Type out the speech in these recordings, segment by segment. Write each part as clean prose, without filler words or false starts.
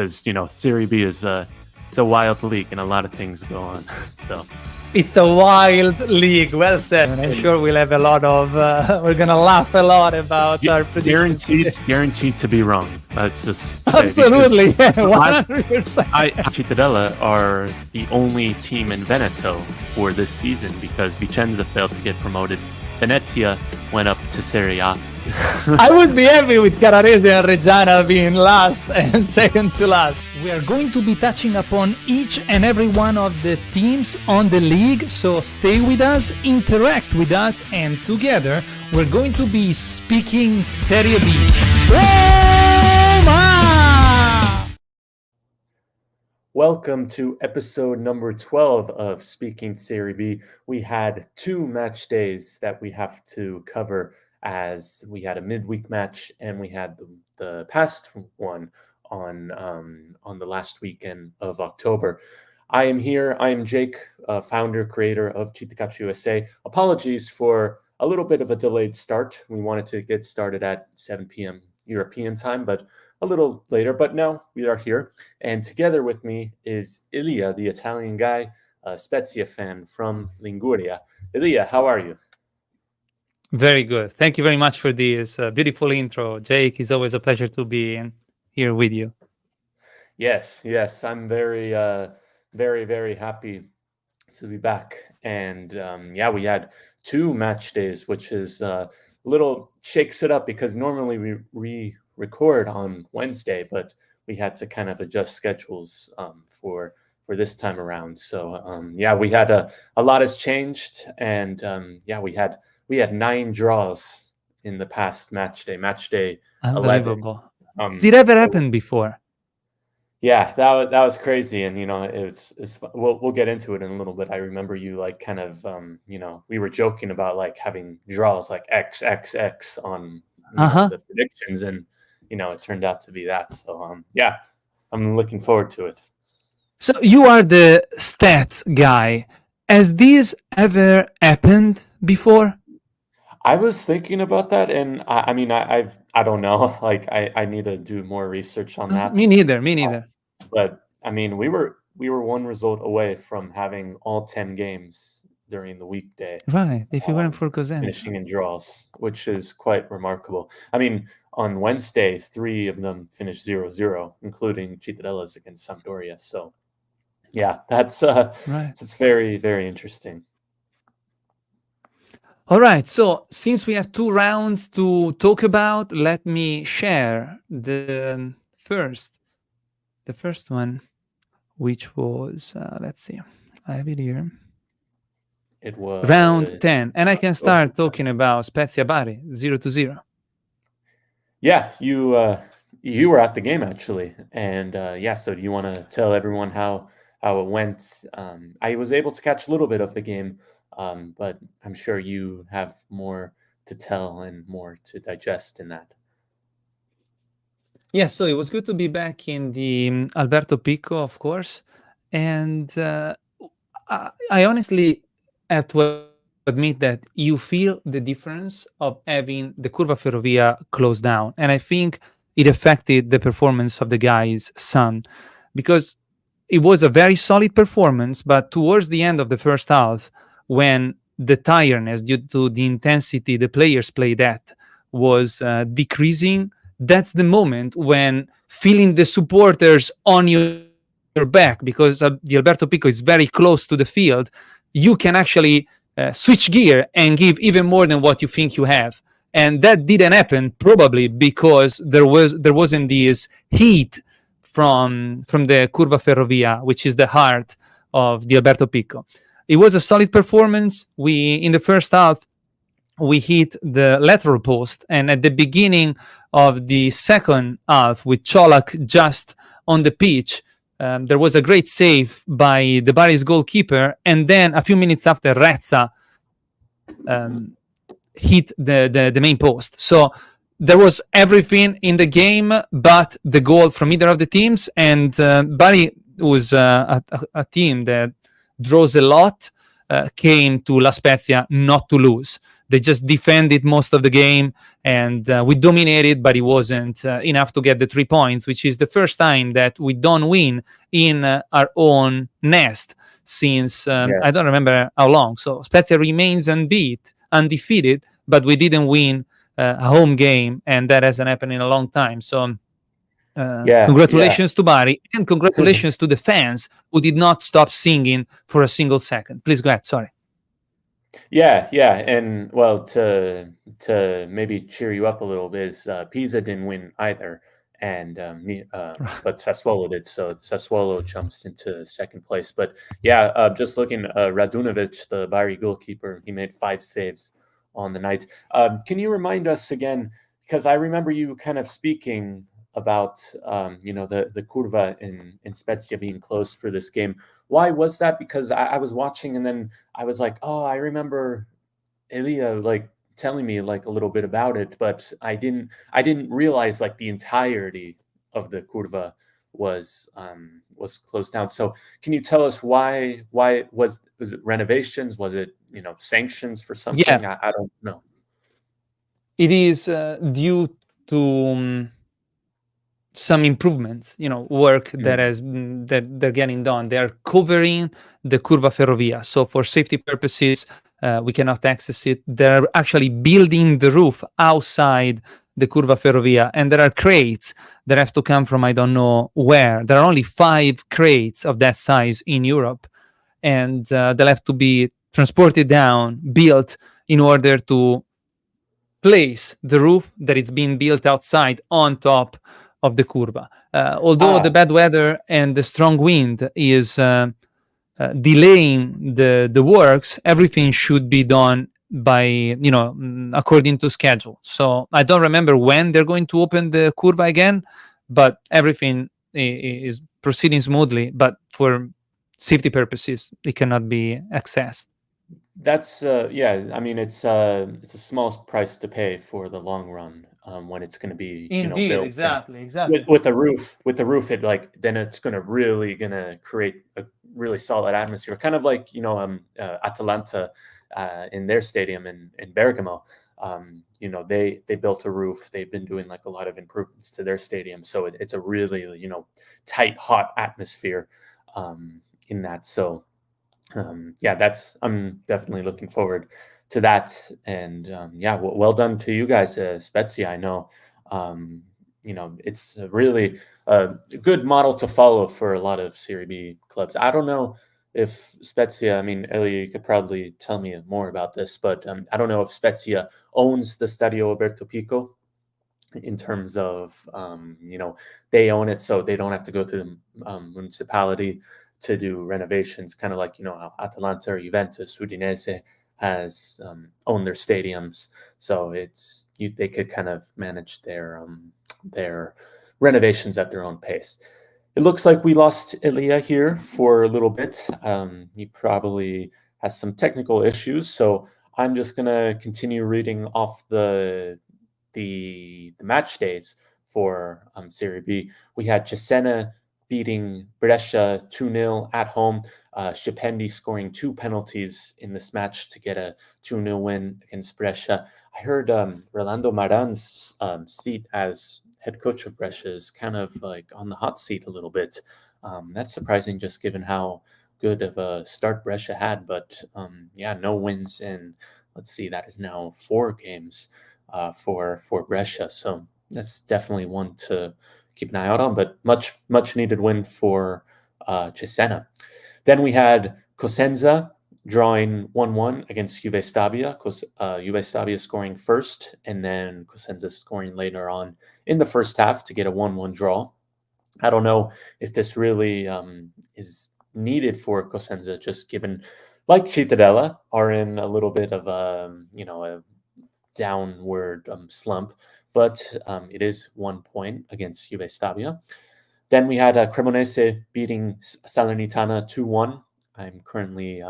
because Serie B is it's a wild league and a lot of things go on. So it's a wild league. Well said. And I'm sure we'll have a lot of. We're gonna laugh a lot about our predictions. Guaranteed to be wrong. Let's just absolutely 100%. 𝐏𝐫𝐞-𝑑𝐨𝐮 are the only team in Veneto for this season because Vicenza failed to get promoted. Venezia went up to Serie A. I would be happy with Carrarese and Reggiana being last and second to last. We are going to be touching upon each and every one of the teams on the league, so stay with us, interact with us, and together we're going to be speaking Serie B. Roma! Welcome to episode number 12 of Speaking Serie B. We had 2 match days that we have to cover, as we had a midweek match and we had the past one on the last weekend of October. I am here. I am Jake, founder, creator of 𝐏𝐫𝐞 USA. Apologies for a little bit of a delayed start. We wanted to get started at 7 p.m. European time, but a little later. But now we are here. And together with me is Elia, the Italian guy, a Spezia fan from Liguria. Elia, how are you? Very good. Thank you very much for this beautiful intro, Jake. It's always a pleasure to be here with you. Yes. I'm very, very happy to be back. And we had 2 match days, which is a little shakes it up because normally we record on Wednesday, but we had to kind of adjust schedules for this time around. So we had a lot has changed, and we had 9 draws in the past match day 11. Unbelievable. Has it ever happened before? Yeah, that was crazy, and it's we'll get into it in a little bit. I remember you we were joking about like having draws like XXX on the predictions, and it turned out to be that. So I'm looking forward to it. So you are the stats guy. Has this ever happened before? I was thinking about that, and I don't know. Like I need to do more research on that. Me neither. But I mean, we were 1 result away from having all 10 games during the weekday. Right. If you weren't for Cosenza. Finishing in draws, which is quite remarkable. I mean, on Wednesday, 3 of them finished 0-0, including 𝐏𝐫𝐞 against Sampdoria. So, yeah, that's very, very interesting. All right, so since we have 2 rounds to talk about, let me share the first one, which was, let's see, I have it here. It was round 10, and I can start talking about Spezia Bari, 0-0. Yeah, you were at the game actually, and so do you want to tell everyone how it went? I was able to catch a little bit of the game. But I'm sure you have more to tell and more to digest in that. Yeah, so it was good to be back in the Alberto Pico, of course. And I honestly have to admit that you feel the difference of having the Curva Ferrovia closed down. And I think it affected the performance of the guy's son, because it was a very solid performance, but towards the end of the first half, when the tiredness due to the intensity the players played at was decreasing, that's the moment when feeling the supporters on your back, because the Alberto Pico is very close to the field, you can actually switch gear and give even more than what you think you have. And that didn't happen, probably because there wasn't this heat from the Curva Ferrovia, which is the heart of the Alberto Pico. It was a solid performance. In the first half, we hit the lateral post, and at the beginning of the second half, with Colak just on the pitch, there was a great save by the Bari's goalkeeper, and then a few minutes after, Rezza hit the main post. So there was everything in the game but the goal from either of the teams, and Bari was a team that draws a lot, came to La Spezia not to lose. They just defended most of the game, and we dominated, but it wasn't enough to get the 3 points, which is the first time that we don't win in our own nest since Yeah. I don't remember how long. So Spezia remains undefeated, but we didn't win a home game, and that hasn't happened in a long time. So Yeah. congratulations to Bari, and congratulations to the fans who did not stop singing for a single second. Please go ahead. Sorry. Yeah, yeah, and well, to maybe cheer you up a little bit is Pisa didn't win either, and but Sassuolo did. So Sassuolo jumps into second place. But yeah, just looking, Radunovic, the Bari goalkeeper, he made 5 saves on the night. Can you remind us again? Because I remember you kind of speaking about the curva in Spezia being closed for this game. Why was that? Because I was watching and then I was like, oh, I remember Elia like telling me like a little bit about it, but I didn't realize like the entirety of the curva was closed down. So can you tell us why was it renovations? Was it sanctions for Yeah, something? I don't know. it is due to some improvements, work that Mm. has that they're getting done. They are covering the Curva Ferrovia, so for safety purposes, we cannot access it. They're actually building the roof outside the Curva Ferrovia, and there are crates that have to come from I don't know where. There are only 5 crates of that size in Europe, and they'll have to be transported down, built in order to place the roof that is being built outside on top of the curva. Although the Ah, bad weather and the strong wind is delaying the works, everything should be done by according to schedule. So I don't remember when they're going to open the curva again, but everything is proceeding smoothly. But for safety purposes, it cannot be accessed. that's yeah. I mean, it's a small price to pay for the long run when it's going to be Indeed, built and exactly. with the roof it like then it's gonna create a really solid atmosphere, kind of like Atalanta in their stadium in Bergamo. They built a roof. They've been doing like a lot of improvements to their stadium, so it's a really tight, hot atmosphere in that. So yeah, I'm definitely looking forward to that. And yeah, well done to you guys, Spezia. I know, it's a really good model to follow for a lot of Serie B clubs. I don't know if Spezia, I mean, Elia, you could probably tell me more about this, but I don't know if Spezia owns the Stadio Alberto Pico in terms of they own it, so they don't have to go through the municipality to do renovations, kind of like how Atalanta or Juventus, Udinese has owned their stadiums, so they could kind of manage their renovations at their own pace. It looks like we lost Elia here for a little bit. He probably has some technical issues, so I'm just gonna continue reading off the match days for Serie B. We had Cesena beating Brescia 2-0 at home. Scipendi scoring 2 penalties in this match to get a 2-0 win against Brescia. I heard Rolando Maran's seat as head coach of Brescia is kind of like on the hot seat a little bit. That's surprising just given how good of a start Brescia had. But yeah, no wins in, let's see, that is now 4 games for Brescia. So that's definitely one to keep an eye out on, but much needed win for Cesena. Then we had Cosenza drawing 1-1 against Juve Stabia. Juve Stabia scoring first, and then Cosenza scoring later on in the first half to get a 1-1 draw. I don't know if this really is needed for Cosenza, just given, like Cittadella, are in a little bit of a downward slump, but it is 1 point against Juve Stabia. Then we had Cremonese beating Salernitana 2-1. I'm currently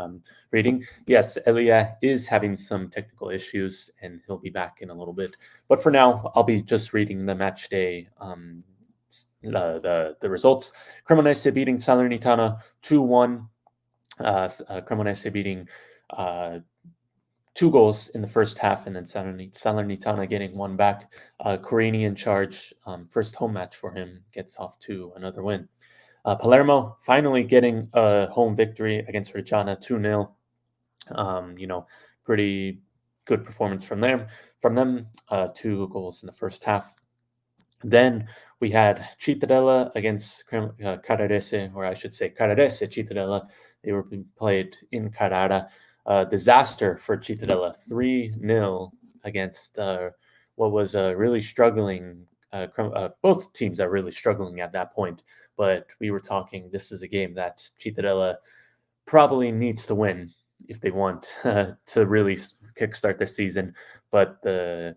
reading. Yes, Elia is having some technical issues, and he'll be back in a little bit. But for now, I'll be just reading the match day, the results. Cremonese beating Salernitana 2-1. Cremonese beating 2 goals in the first half, and then Salernitana getting one back. Carini in charge, first home match for him, gets off to another win. Palermo finally getting a home victory against Reggiana, 2-0. Pretty good performance from them. 2 goals in the first half. Then we had Cittadella against Carrarese, or I should say Carrarese Cittadella. They were being played in Carrara. Disaster for Cittadella, 3-0 against what was really struggling. Both teams are really struggling at that point, but we were talking, this is a game that Cittadella probably needs to win if they want to really kickstart their season. But the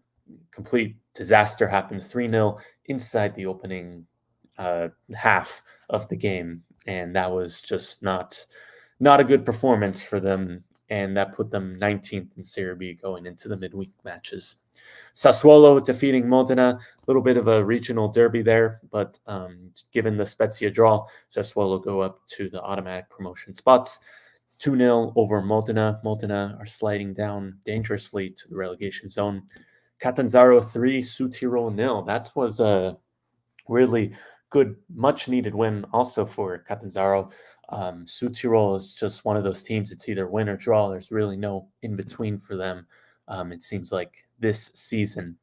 complete disaster happened, 3-0 inside the opening half of the game, and that was just not a good performance for them, and that put them 19th in Serie B going into the midweek matches. Sassuolo defeating Modena, a little bit of a regional derby there, but given the Spezia draw, Sassuolo go up to the automatic promotion spots. 2-0 over Modena. Modena are sliding down dangerously to the relegation zone. Catanzaro 3, Südtirol 0. That was a really good, much-needed win also for Catanzaro. Südtirol is just one of those teams. It's either win or draw. There's really no in-between for them. It seems like this season.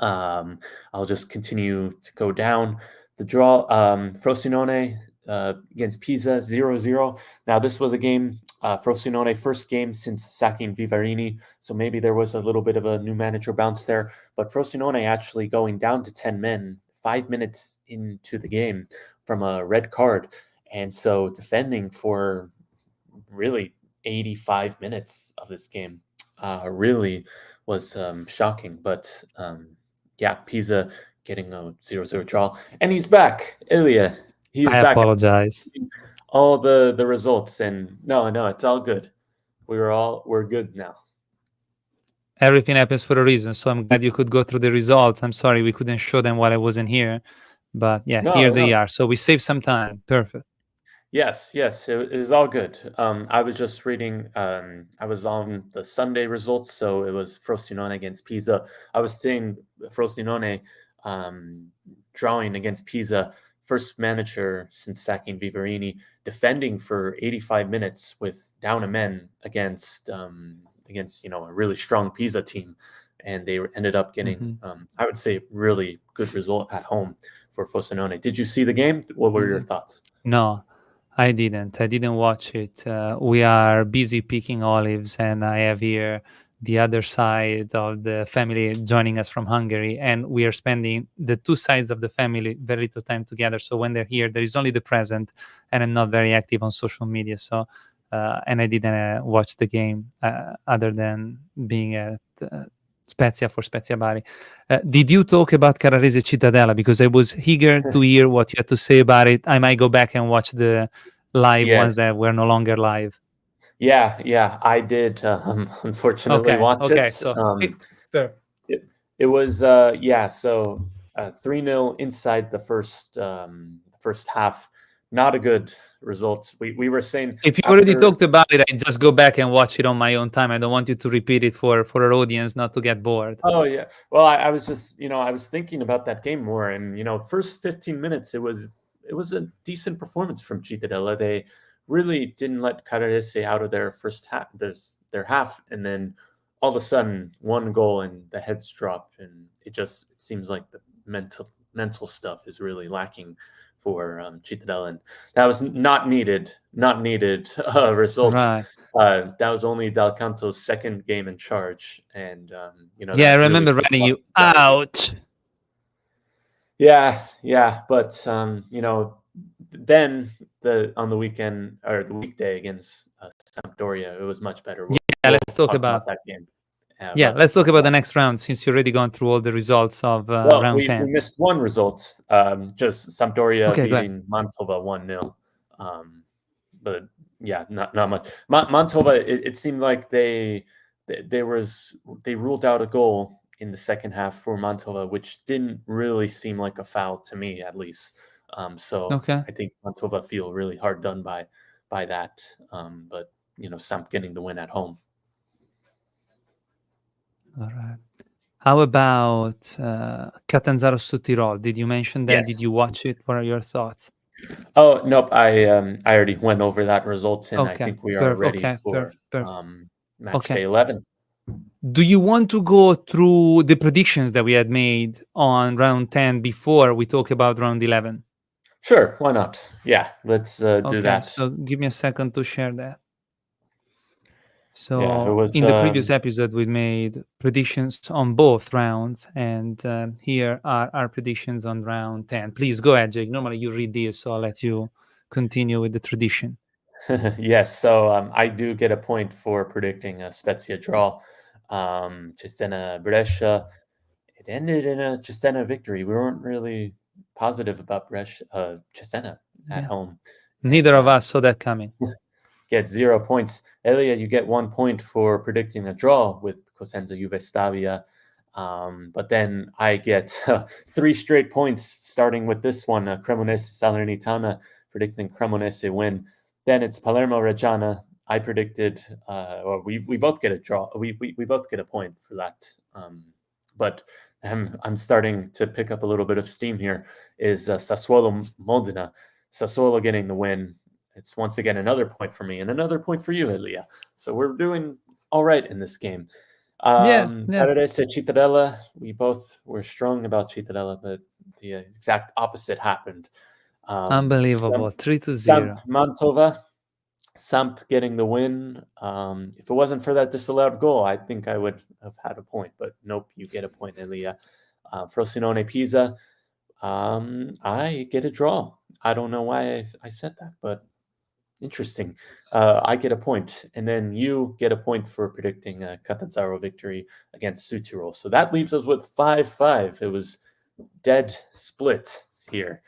I'll just continue to go down. The draw, Frosinone against Pisa, 0-0. Now, this was a game, Frosinone first game since sacking Vivarini, so maybe there was a little bit of a new manager bounce there, but Frosinone actually going down to 10 men 5 minutes into the game from a red card, and so defending for really 85 minutes of this game really was shocking, but yeah, Pisa getting a 0-0 draw, and he's back, Elia. He is I back. apologize. All the results, and no, it's all good. We're good now. Everything happens for a reason, so I'm glad you could go through the results. I'm sorry we couldn't show them while I wasn't here, but yeah, here they are. So we saved some time. Perfect. Yes, it was all good. I was just reading. I was on the Sunday results, so it was Frosinone against Pisa. I was seeing Frosinone drawing against Pisa, first manager since sacking Vivarini, defending for 85 minutes with down a men against a really strong Pisa team, and they ended up getting I would say really good result at home for Frosinone. Did you see the game? What were your thoughts? No, I didn't. I didn't watch it. We are busy picking olives, and I have here the other side of the family joining us from Hungary, and we are spending the two sides of the family very little time together. So when they're here, there is only the present, and I'm not very active on social media. So, and I didn't watch the game other than being at Spezia for Spezia Bari. Did you talk about Carrarese Cittadella? Because I was eager to hear what you had to say about it. I might go back and watch the live ones that were no longer live. Yeah, I did unfortunately watch it. So fair. It was so 3-0 inside the first half. Not a good result. We were saying, if you already talked about it, I just go back and watch it on my own time. I don't want you to repeat it for our audience not to get bored. Oh yeah. Well, I was just I was thinking about that game more, and first 15 minutes it was a decent performance from Cittadella. They really didn't let Carrarese out of their first half, their half, and then all of a sudden one goal and the heads dropped, and it seems like the mental stuff is really lacking for Cittadella, and that was not needed results. Right. That was only Dal Canto's second game in charge, and I remember writing you out. Yeah, but then on the weekend or the weekday against Sampdoria, it was much better. Let's talk about that game. Let's talk about the next round, since you've already gone through all the results of round 10. We missed one result, just Sampdoria beating Mantova 1-0. But yeah, not much. Mantova, it seemed like they ruled out a goal in the second half for Mantova, which didn't really seem like a foul to me, at least. I think Mantova feel really hard done by that. But Samp getting the win at home. All right. How about Catanzaro su Tirol? Did you mention that? Did Yes. you watch it? What are your thoughts? Oh, nope. I already went over that result, and I Okay, think we are perfect. ready Okay, for perfect, perfect. match Okay. day 11. Do you want to go through the predictions that we had made on round 10 before we talk about round 11? Sure, why not? Yeah, let's do Okay, that. so give me a second to share that. Yeah, it So was in the previous episode, we made predictions on both rounds, and here are our predictions on round 10. Please go ahead, Jake. Normally you read this, so I'll let you continue with the tradition. yes. So I do get a point for predicting a Spezia draw. Cesena Brescia. It ended in a Cesena victory. We weren't really positive about Cesena at Yeah. home, Neither and of us saw that coming. get 0 points. Elia, you get 1 point for predicting a draw with Cosenza Juve Stabia. But then I get 3 straight points, starting with this one, Cremonese Salernitana, predicting Cremonese win. Then it's Palermo Reggiana. I predicted, or we both get a draw. We both get a point for that. But I'm starting to pick up a little bit of steam here. Is Sassuolo Modena. Sassuolo getting the win. It's once again another point for me and another point for you, Elia. So we're doing all right in this game. Yeah, yeah. Paradise Cittadella, we both were strong about Cittadella, but the exact opposite happened. Unbelievable. 3 to Samp 0. Mantova, Samp getting the win. If it wasn't for that disallowed goal, I think I would have had a point, but nope, you get a point, Elia. Frosinone Pisa, I get a draw. I don't know why I said that, but interesting. I get a point, and then you get a point for predicting a Catanzaro victory against Südtirol. So that leaves us with 5-5. It was dead split here.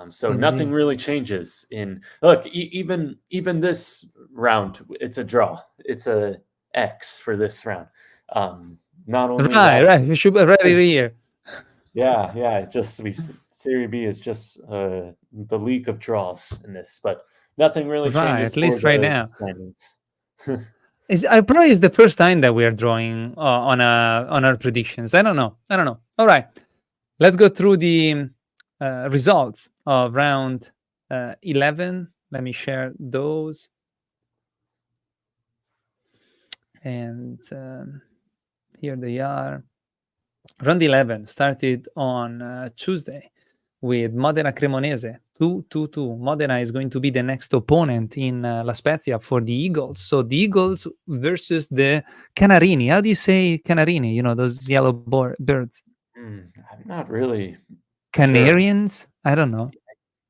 So nothing Indeed. really changes in look. Even this round, it's a draw. It's a X for this round. Not only Right, that, right. You should be ready here. yeah. It's just Serie B is just the league of draws in this, but nothing really Right, changes at for least right the now. standings. I probably it's the first time that we are drawing on our predictions. I don't know. All right, let's go through the results of round 11. Let me share those, and here they are. Round 11 started on Tuesday with Modena Cremonese 2-2-2. Modena is going to be the next opponent in La Spezia for the Eagles. So the Eagles versus the Canarini. How do you say Canarini? You know, those yellow birds. I'm not really sure. Canarians? I don't know.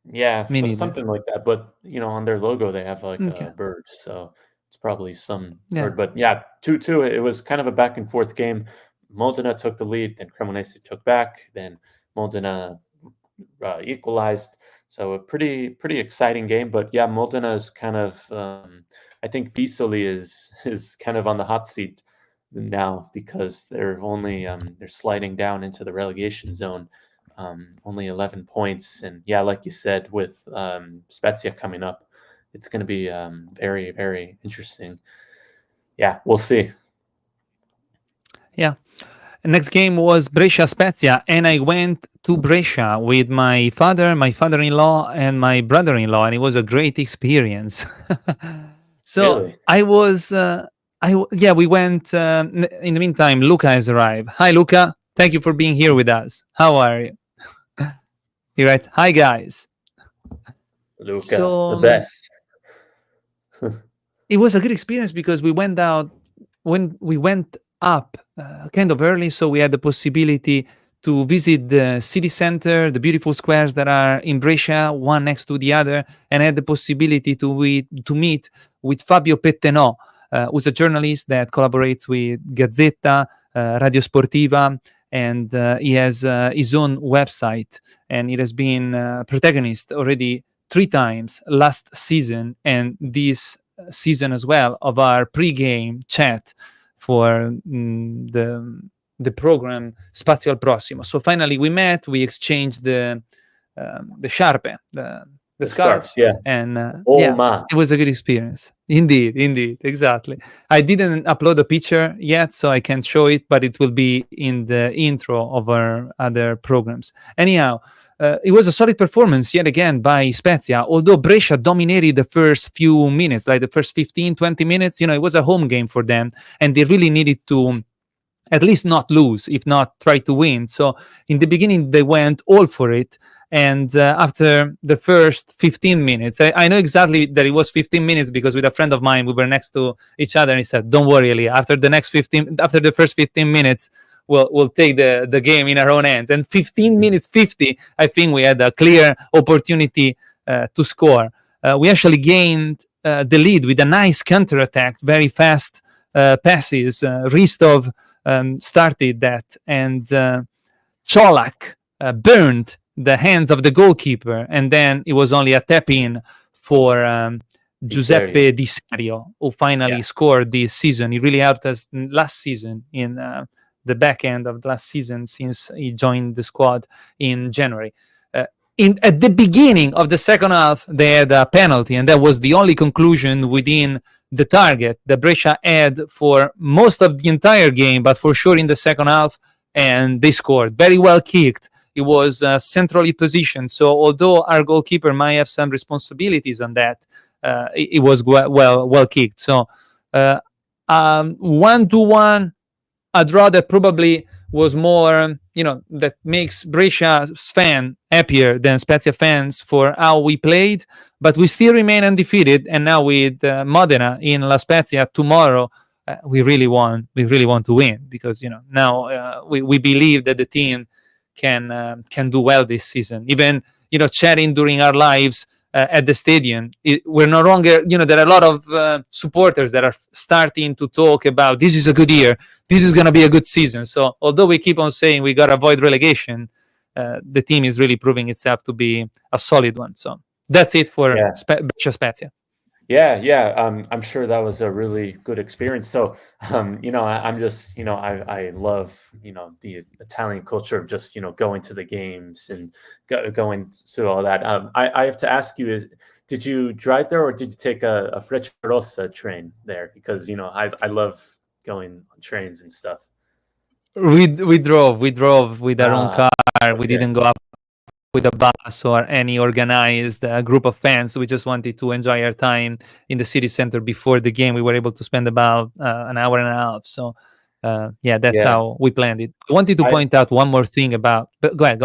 Yeah, Me neither. something like that. But on their logo they have like Okay. a bird, so it's probably some Yeah. bird. But yeah, 2-2. It was kind of a back and forth game. Modena took the lead, then Cremonese took back, then Modena equalized. So a pretty exciting game. But yeah, Modena is kind of. I think Bisoli is kind of on the hot seat now because they're sliding down into the relegation zone. Only 11 points, and yeah, like you said, with Spezia coming up, it's going to be very very interesting. Yeah, we'll see. Yeah. Next game was Brescia Spezia, and I went to Brescia with my father, my father-in-law, and my brother-in-law, and it was a great experience. So Really? I was, yeah, we went. In the meantime, Luca has arrived. Hi, Luca. Thank you for being here with us. How are you? He writes, "Hi, guys." Luca, So the best. it was a good experience because we went out when we went up kind of early, so we had the possibility to visit the city center, the beautiful squares that are in Brescia, one next to the other, and I had the possibility to meet with Fabio Pettenò, who's a journalist that collaborates with Gazzetta, Radio Sportiva, and he has his own website, and it has been protagonist already 3 times last season and this season as well of our pre-game chat for the program Spazio al Prossimo. So finally we met, we exchanged the sciarpe, the The scarves, scarves, yeah. and Oh yeah, ma. it was a good experience. Indeed, exactly. I didn't upload a picture yet, so I can't show it, but it will be in the intro of our other programs. Anyhow, it was a solid performance yet again by Spezia, although Brescia dominated the first few minutes, like the first 15, 20 minutes. It was a home game for them, and they really needed to at least not lose, if not try to win. So in the beginning, they went all for it. And after the first 15 minutes, I know exactly that it was 15 minutes because with a friend of mine, we were next to each other and he said, don't worry, Elia, after the first 15 minutes, we'll take the game in our own hands. And 15 minutes 50, I think we had a clear opportunity to score. We actually gained the lead with a nice counterattack, very fast passes. Ristov started that, and Cholak burned the hands of the goalkeeper, and then it was only a tap in for Giuseppe Di Serio, who finally scored this season. He really helped us last season in the back end of last season since he joined the squad in January. At the beginning of the second half, they had a penalty, and that was the only conclusion within the target that Brescia had for most of the entire game, but for sure in the second half, and they scored. Very well kicked. It was centrally positioned, so although our goalkeeper might have some responsibilities on that, it was well kicked. So 1-1, a draw that probably was more, that makes Brescia's fan happier than Spezia fans for how we played, but we still remain undefeated. And now with Modena in La Spezia tomorrow, we really want to win because now we believe that the team can do well this season. Even chatting during our lives at the stadium, we're no longer, there are a lot of supporters that are starting to talk about this is a good year, this is going to be a good season. So although we keep on saying we got to avoid relegation, the team is really proving itself to be a solid one. So that's it for Brescia Spezia. I'm sure that was a really good experience. So, I'm just, I love, the Italian culture of just, going to the games and going to all that. I have to ask you, did you drive there or did you take a Frecciarossa train there? Because, I love going on trains and stuff. We drove with our own car. Okay. We didn't go up with a bus or any organized group of fans. We just wanted to enjoy our time in the city center before the game. We were able to spend about an hour and a half. So that's how we planned it. I wanted to point out one more thing about, but go ahead.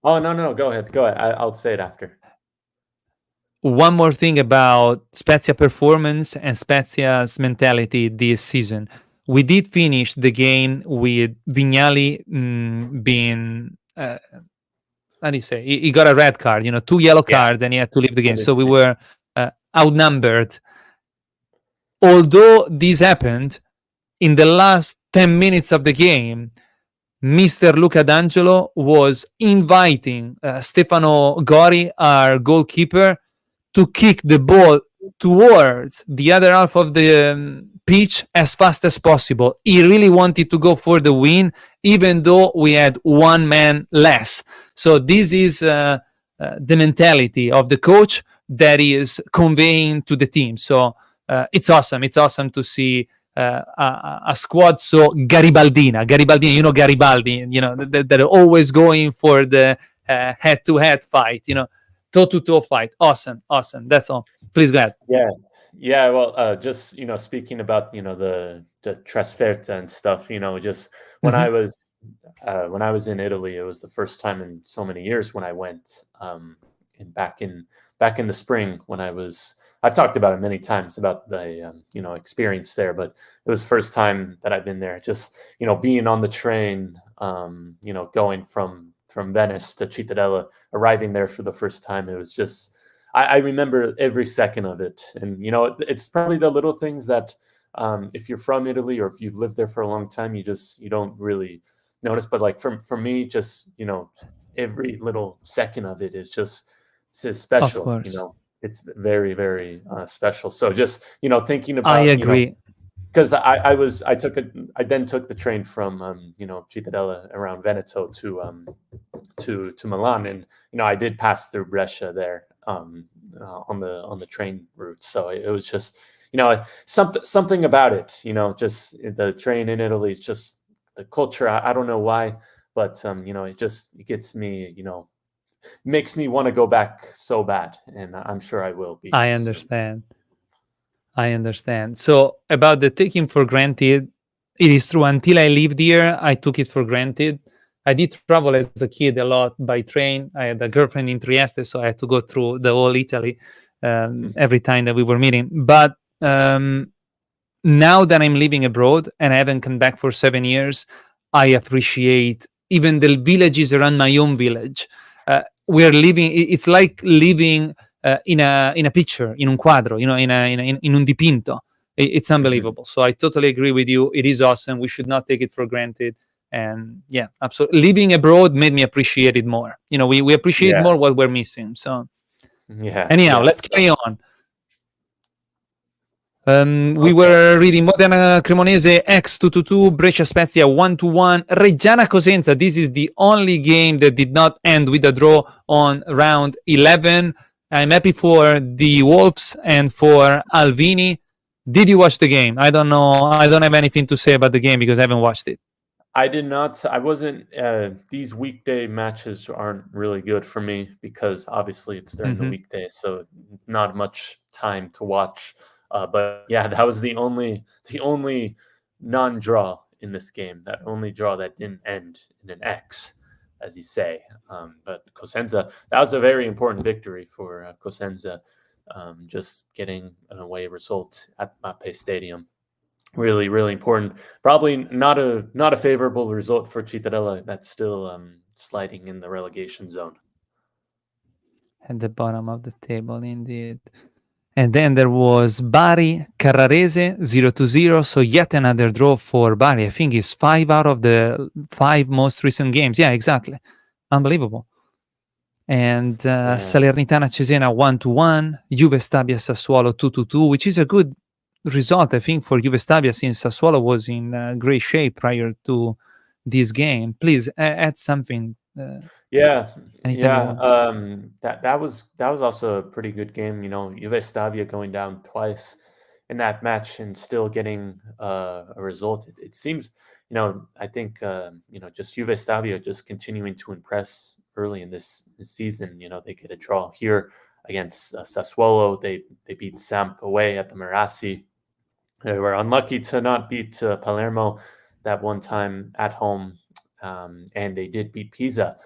Oh, no, go ahead. I'll say it after. One more thing about Spezia performance and Spezia's mentality this season. We did finish the game with Vignali being how do you say? He got a red card, 2 yellow cards, and he had to leave the game. So we were outnumbered. Although this happened, in the last 10 minutes of the game, Mr. Luca D'Angelo was inviting Stefano Gori, our goalkeeper, to kick the ball towards the other half of the pitch as fast as possible. He really wanted to go for the win, even though we had one man less. So this is the mentality of the coach that is conveying to the team. So it's awesome. It's awesome to see a squad so Garibaldina, Garibaldi, that are always going for the head-to-head fight, toe-to-toe fight. Awesome. That's all. Please go ahead. Yeah. Well, just speaking about the trasferta and stuff. Just when I was in Italy, it was the first time in so many years when I went. Back in the spring when I've talked about it many times about the experience there, but it was the first time that I've been there. Just being on the train, going from Venice to Cittadella, arriving there for the first time. It was just. I remember every second of it. And, it's probably the little things that if you're from Italy or if you've lived there for a long time, you don't really notice. But like for me, just, every little second of it is just special. It's very, very special. So just, thinking about, I agree. Because I then took the train from Cittadella around Veneto to Milan, and I did pass through Brescia there on the train route. So it was just something about it. Just the train in Italy is just the culture. I don't know why, but it gets me. Makes me want to go back so bad, and I'm sure I will be I soon. understand. I understand. So about the taking for granted, it is true. Until I lived here, I took it for granted. I did travel as a kid a lot by train. I had a girlfriend in Trieste, so I had to go through the whole Italy every time that we were meeting. But now that I'm living abroad and I haven't come back for 7 years, I appreciate even the villages around my own village. We're living. It's like living in a picture, in un quadro, in un dipinto. It's unbelievable. So I totally agree with you. It is awesome. We should not take it for granted. And yeah, absolutely. Living abroad made me appreciate it more. We appreciate Yeah, more what we're missing. So yeah, anyhow, let's yes. carry on. We Okay. were reading Modena Cremonese X 2-2, Brescia Spezia 1-1, Reggiana Cosenza. This is the only game that did not end with a draw on round 11. I'm happy for the Wolves and for Alvini. Did you watch the game? I don't know. I don't have anything to say about the game because I haven't watched it. I did not. I wasn't. These weekday matches aren't really good for me because obviously it's during the weekday, so not much time to watch. But yeah, that was the only non-draw in this game. That only draw that didn't end in an X, as you say. But Cosenza, that was a very important victory for Cosenza, just getting an away result at Mappe Stadium. Really, really important. Probably not a favorable result for Cittadella. That's still sliding in the relegation zone. At the bottom of the table, indeed. And then there was Bari Carrarese 0-0. So yet another draw for Bari. I think it's 5 out of the 5 most recent games. Yeah, exactly. Unbelievable. And Salernitana Cesena 1-1. Juve Stabia Sassuolo 2-2, which is a good result, I think, for Juve Stabia, since Sassuolo was in great shape prior to this game. Please add something. Yeah, Anytime you yeah. want. That was also a pretty good game. Juve Stabia going down twice in that match and still getting a result. It seems, I think, just Juve Stabia just continuing to impress early in this season. They get a draw here against Sassuolo. They beat Samp away at the Marassi. They were unlucky to not beat Palermo that one time at home, and they did beat Pisa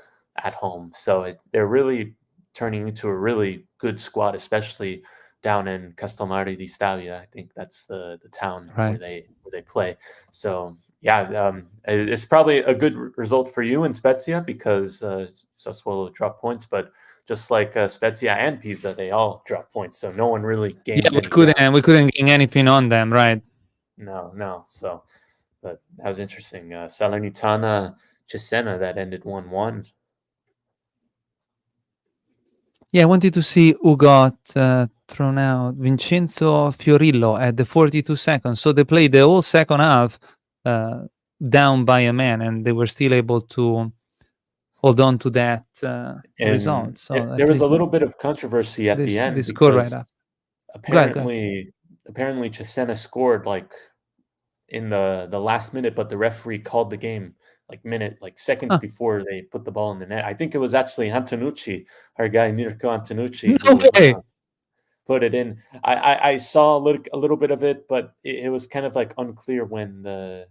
at home. So they're really turning into a really good squad, especially down in Castelmare di Stabia. I think that's the town where they play. So yeah, it's probably a good result for you in Spezia because Sassuolo dropped points, but just like Spezia and Pisa, they all dropped points. So no one really gained any ground. We couldn't gain anything on them, right? No. So, but that was interesting. Salernitana Cesena that ended 1-1. Yeah, I wanted to see who got thrown out. Vincenzo Fiorillo at the 42 seconds. So they played the whole second half down by a man, and they were still able to hold on to that result. So There at was a least little bit of controversy at the they end score right because up. Go ahead. apparently Cesena scored like in the last minute, but the referee called the game like seconds before they put the ball in the net. I think it was actually Antonucci, our guy Mirko Antonucci, No way. who put it in. I saw a little bit of it, but it was kind of like unclear when the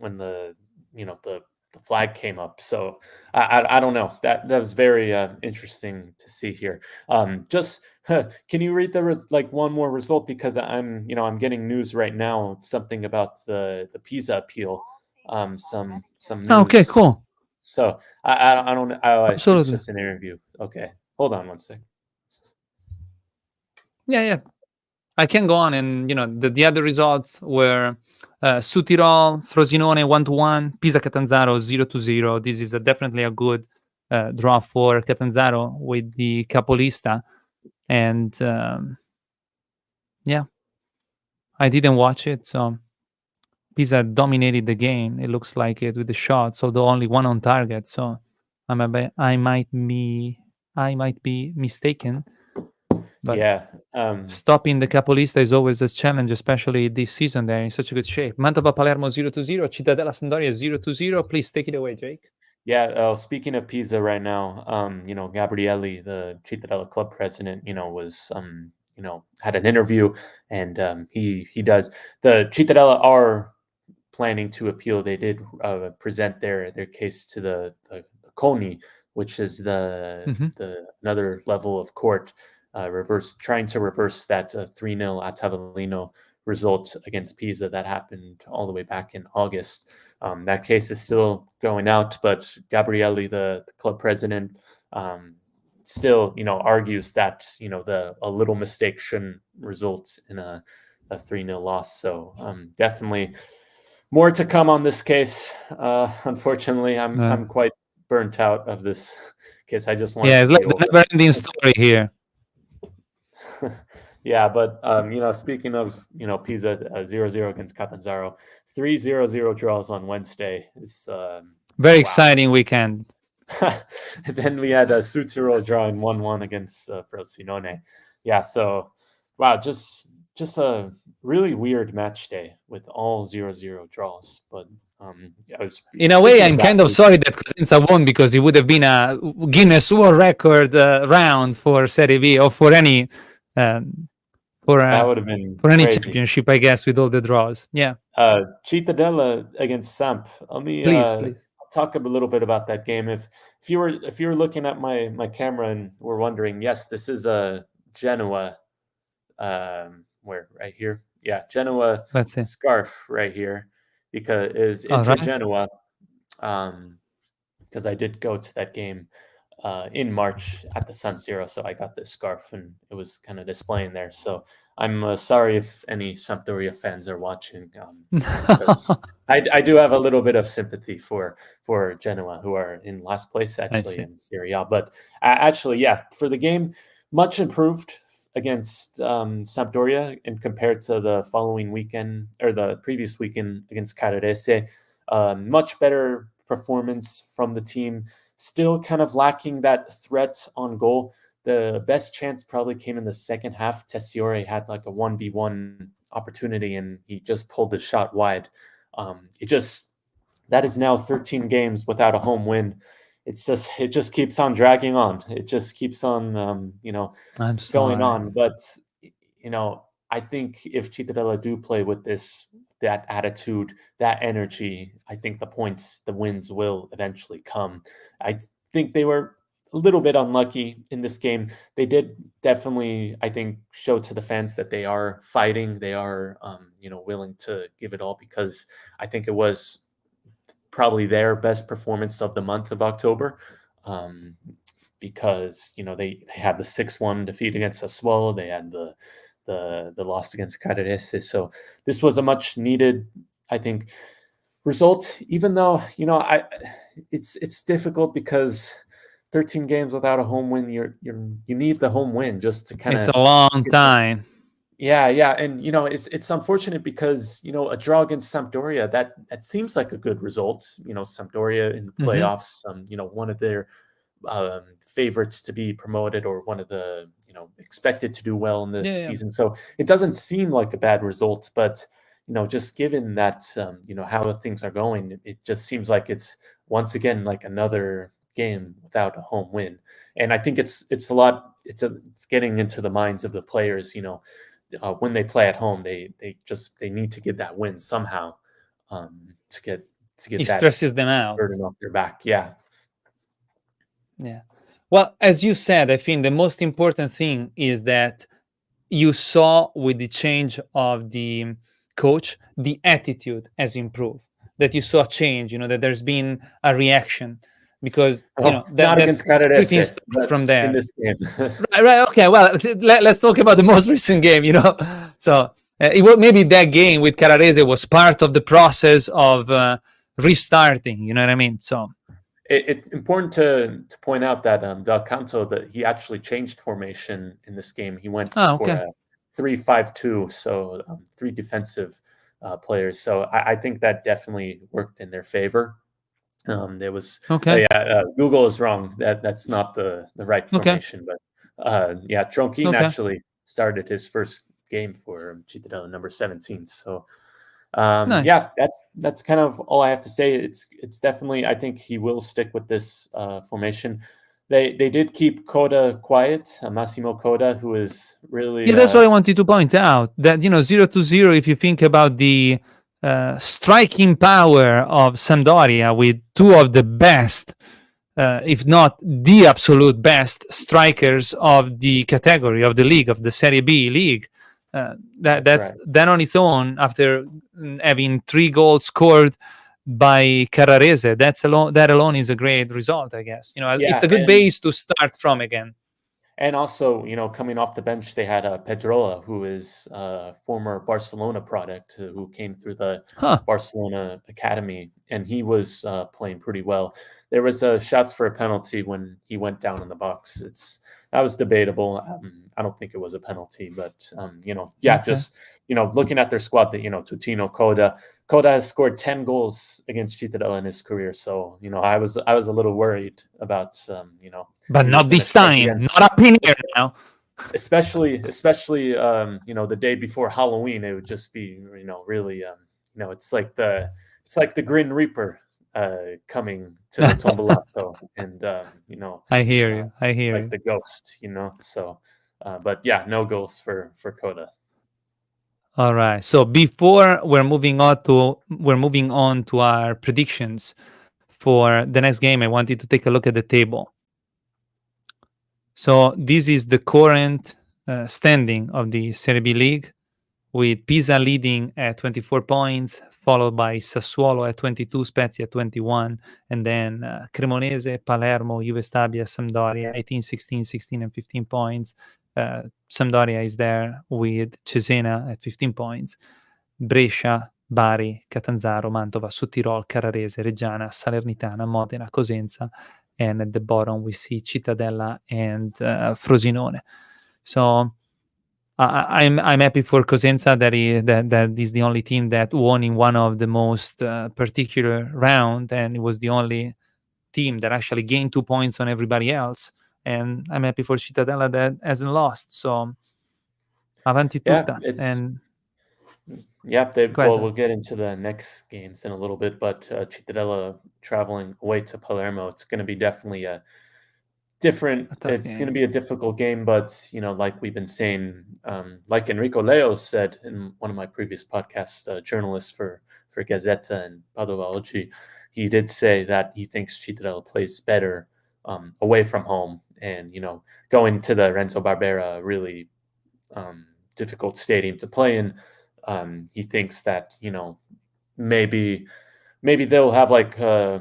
the flag came up. So I don't know. That was very interesting to see here. Just can you read like one more result, because I'm getting news right now, something about the Pisa appeal. Some news. Okay, cool. So I don't. It's Absolutely. just an interview. Okay, hold on one sec. Yeah. I can go on, and the other results were Südtirol Frosinone 1-1, Pisa Catanzaro 0-0. This is definitely a good draw for Catanzaro with the Capolista, and yeah, I didn't watch it, so Pisa dominated the game. It looks like it with the shots, although only one on target. So I might be mistaken. But Yeah. stopping the Capolista is always a challenge, especially this season. They're in such a good shape. Mantova Palermo 0-0, Cittadella Sampdoria 0-0. Please take it away, Jake. Yeah, speaking of Pisa right now, Gabrielli, the Cittadella club president, was had an interview, and he does. The Cittadella are planning to appeal. They did present their case to the CONI, which is the another level of court, trying to reverse that 3-0 at Avellino result against Pisa that happened all the way back in August. That case is still going out, but Gabrielli, the club president, still argues that a little mistake shouldn't result in a 3-0 loss. So definitely more to come on this case. Unfortunately, I'm quite burnt out of this case. I just want it to it's be like over. the never-ending story here. Yeah, but speaking of Pisa 0-0 against Catanzaro, 3-0-0 draws on Wednesday. Is very exciting weekend. Then we had a Suturo drawing 1-1 against Frosinone. Yeah, so wow, just a really weird match day with all 0-0 draws. But in a way, I'm kind of sorry that Cosenza won, because it would have been a Guinness World Record round for Serie B, or for any that would have been for any crazy. championship, I guess, with all the draws. Yeah. Cittadella against Samp. Let me please talk a little bit about that game. If you were looking at my camera and were wondering, yes, this is a Genoa. Where right here? Yeah, Genoa scarf right here, because is Inter Genoa. Because I did go to that game in March at the San Siro, so I got this scarf and it was kind of displaying there. So I'm sorry if any Sampdoria fans are watching, because I do have a little bit of sympathy for Genoa, who are in last place actually in Serie. But actually, yeah, for the game, much improved against Sampdoria and compared to the following weekend, or the previous weekend against Carrarese. Much better performance from the team. Still kind of lacking that threat on goal. The best chance probably came in the second half. Tessiore had like a 1v1 opportunity and he just pulled the shot wide. That is now 13 games without a home win. It just keeps on dragging on. It just keeps on, going on. But, I think if Cittadella do play with that attitude, that energy, I think the wins will eventually come. I think they were a little bit unlucky in this game. They did definitely, I think, show to the fans that they are fighting. They are, willing to give it all, because I think it was probably their best performance of the month of October, because they had the 6-1 defeat against Sassuolo. They had the loss against Carrarese. So this was a much needed, I think, result. Even though it's difficult, because 13 games without a home win, you need the home win just to kind of. It's a long time. Yeah, and it's unfortunate, because a draw against Sampdoria, that seems like a good result. Sampdoria in the playoffs, one of their favorites to be promoted, or one of the expected to do well in the season. So it doesn't seem like a bad result, but just given that how things are going, it just seems like it's once again like another game without a home win. And I think it's getting into the minds of the players. When they play at home, they need to get that win somehow, to get it that stresses them out, burden off their back. Yeah. Well, as you said, I think the most important thing is that you saw with the change of the coach, the attitude has improved. That you saw a change. That there's been a reaction, because not against Carrarese, starts from there. In this game. right. Okay. Well, let's talk about the most recent game. So maybe that game with Carrarese was part of the process of restarting. You know what I mean? So it's important to point out that Del Canto, that he actually changed formation in this game. He went for a 3-5-2, so 3 defensive players. So I think that definitely worked in their favor. There was Google is wrong. That's not the right formation, but Yeah, Tronkin Okay, actually started his first game for Cittadella, number 17. So nice. yeah, that's kind of all I have to say. It's definitely, I think he will stick with this formation. They did keep Coda quiet, Massimo Coda, who is really Yeah, that's what I wanted to point out. That 0-0. If you think about the striking power of Sampdoria, with two of the best, if not the absolute best strikers of the category of the league, of the Serie B league. that's right. That on its own, after having 3 goals scored by Carrarese, that alone is a great result, I guess. It's Yeah, a good base to start from again. and also, coming off the bench, they had Pedrola, who is a former Barcelona product who came through the Huh. Barcelona academy, and he was playing pretty well. There was shots for a penalty when he went down in the box. That was debatable. I don't think it was a penalty, but yeah, Okay. just looking at their squad, that Tutino, Coda has scored 10 goals against Cittadella in his career, so I was a little worried about But he was not going to this strike time. again, Not up in here now. especially the day before Halloween. It would just be really it's like the Grim Reaper coming to the Tombolato, and I hear uh, you. I hear like you. the ghost, so but yeah, no goals for Coda. All right. So before we're moving on to our predictions for the next game, I wanted to take a look at the table. So this is the current standing of the Serie B league, with Pisa leading at 24 points, followed by Sassuolo at 22, Spezia at 21, and then Cremonese, Palermo, Juve Stabia, Sampdoria 18, 16, 16, and 15 points. Sampdoria is there with Cesena at 15 points. Brescia, Bari, Catanzaro, Mantova, Sudtirol, Carrarese, Reggiana, Salernitana, Modena, Cosenza, and at the bottom we see Cittadella and Frosinone. So I'm happy for Cosenza that is the only team that won in one of the most particular round, and it was the only team that actually gained 2 points on everybody else. And I'm happy for Cittadella that hasn't lost. So avanti Yeah, tutta. it's And Yep. go Well, ahead. we'll get into the next games in a little bit, but Cittadella traveling away to Palermo, it's going to be definitely a different. A tough It's going to game. be a difficult game, but like we've been saying, like Enrico Leo said in one of my previous podcasts, journalist for Gazzetta and Padova Oggi, he did say that he thinks Cittadella plays better away from home, and going to the Renzo Barbera, really difficult stadium to play in. He thinks that maybe they'll have like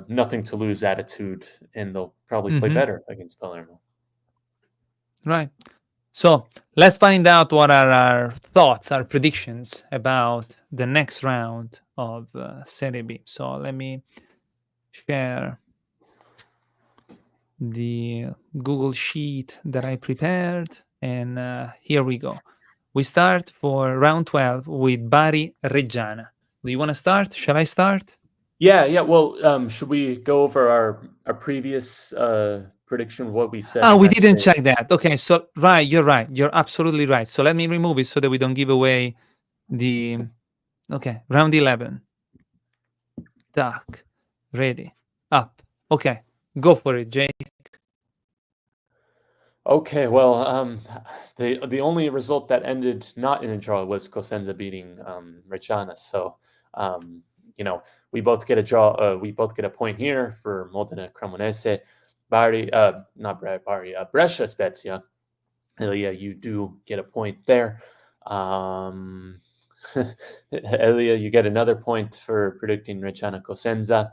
nothing to lose attitude, and they'll probably play Hmm. better against Palermo. Right. So let's find out what are our thoughts, our predictions about the next round of Serie B. So let me share the Google Sheet that I prepared, and here we go. We start for round 12 with Bari Reggiana. Do you want to start? Shall I start? Yeah, yeah. Well, should we go over our previous prediction? What we said Oh, in we match didn't day? check that. Okay, so right, you're right. You're absolutely right. So let me remove it so that we don't give away the. Okay, round 11. Duck. Ready. Up. Okay, go for it, Jay. Okay, well, the only result that ended not in a draw was Cosenza beating Reggiana. So, um, we both get a draw. We both get a point here for Modena Cremonese. Bari, not Bari, Brescia Spezia. Elia, you do get a point there. Um, Elia, you get another point for predicting Reggiana Cosenza.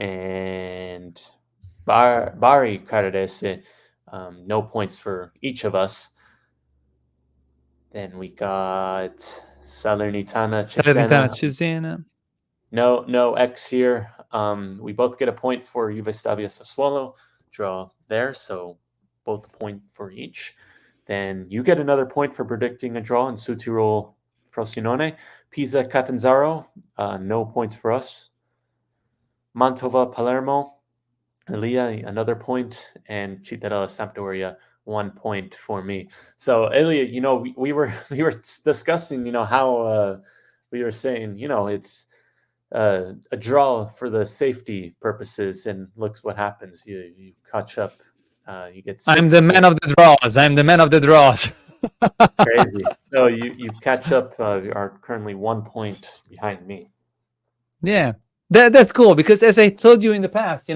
And Bari Carrarese, no points for each of us. Then we got Salernitana Salernitana Cesena. Cesena. No X here. We both get a point for Juve Stabia Sassuolo. Draw there, so both a point for each. Then you get another point for predicting a draw in Südtirol Frosinone. Pisa Catanzaro, no points for us. Mantova Palermo, Elia, another point, and Cittadella Sampdoria, 1 point for me. So Elia, we were discussing, how we were saying, it's a draw for the safety purposes, and look what happens. You catch up. You get 6 I'm the man of the draws. I'm the man of the draws. Crazy. So you catch up. You are currently 1 point behind me. Yeah, that's cool because as I told you in the past,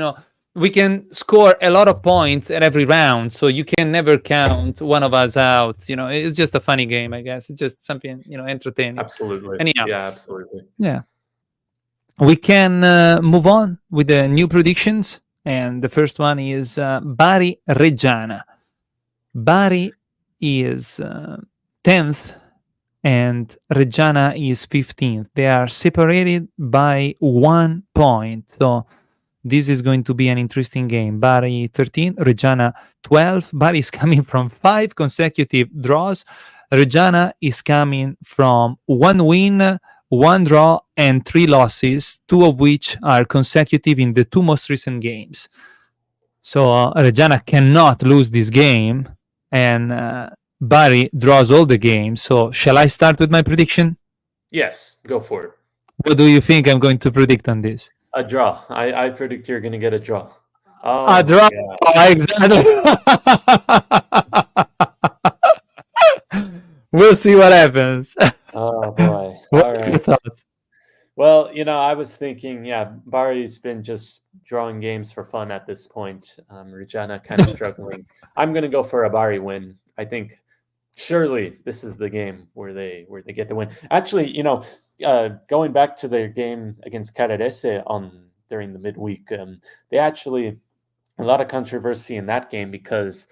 we can score a lot of points at every round, so you can never count one of us out. It's just a funny game, I guess. It's just something, entertaining. Absolutely. Anyhow. Yeah, absolutely. Yeah. We can move on with the new predictions, and the first one is Bari Reggiana. Bari is 10th and Reggiana is 15th. They are separated by 1 point. So this is going to be an interesting game. Bari 13, Reggiana 12. Bari is coming from 5 consecutive draws. Reggiana is coming from 1 win, 1 draw, and 3 losses, 2 of which are consecutive in the 2 most recent games. So Reggiana cannot lose this game, and Bari draws all the games. So shall I start with my prediction? Yes, go for it. What do you think I'm going to predict on this? A draw. I predict you're going to get a draw. A draw? Oh, exactly. We'll see what happens. Oh, boy. What All are your right. thoughts? Well, I was thinking, Bari's been just drawing games for fun at this point. Reggiana kind of struggling. I'm going to go for a Bari win. I think surely this is the game where they get the win. Actually, going back to their game against 𝐏𝐫𝐬𝐿 during the midweek, they actually a lot of controversy in that game because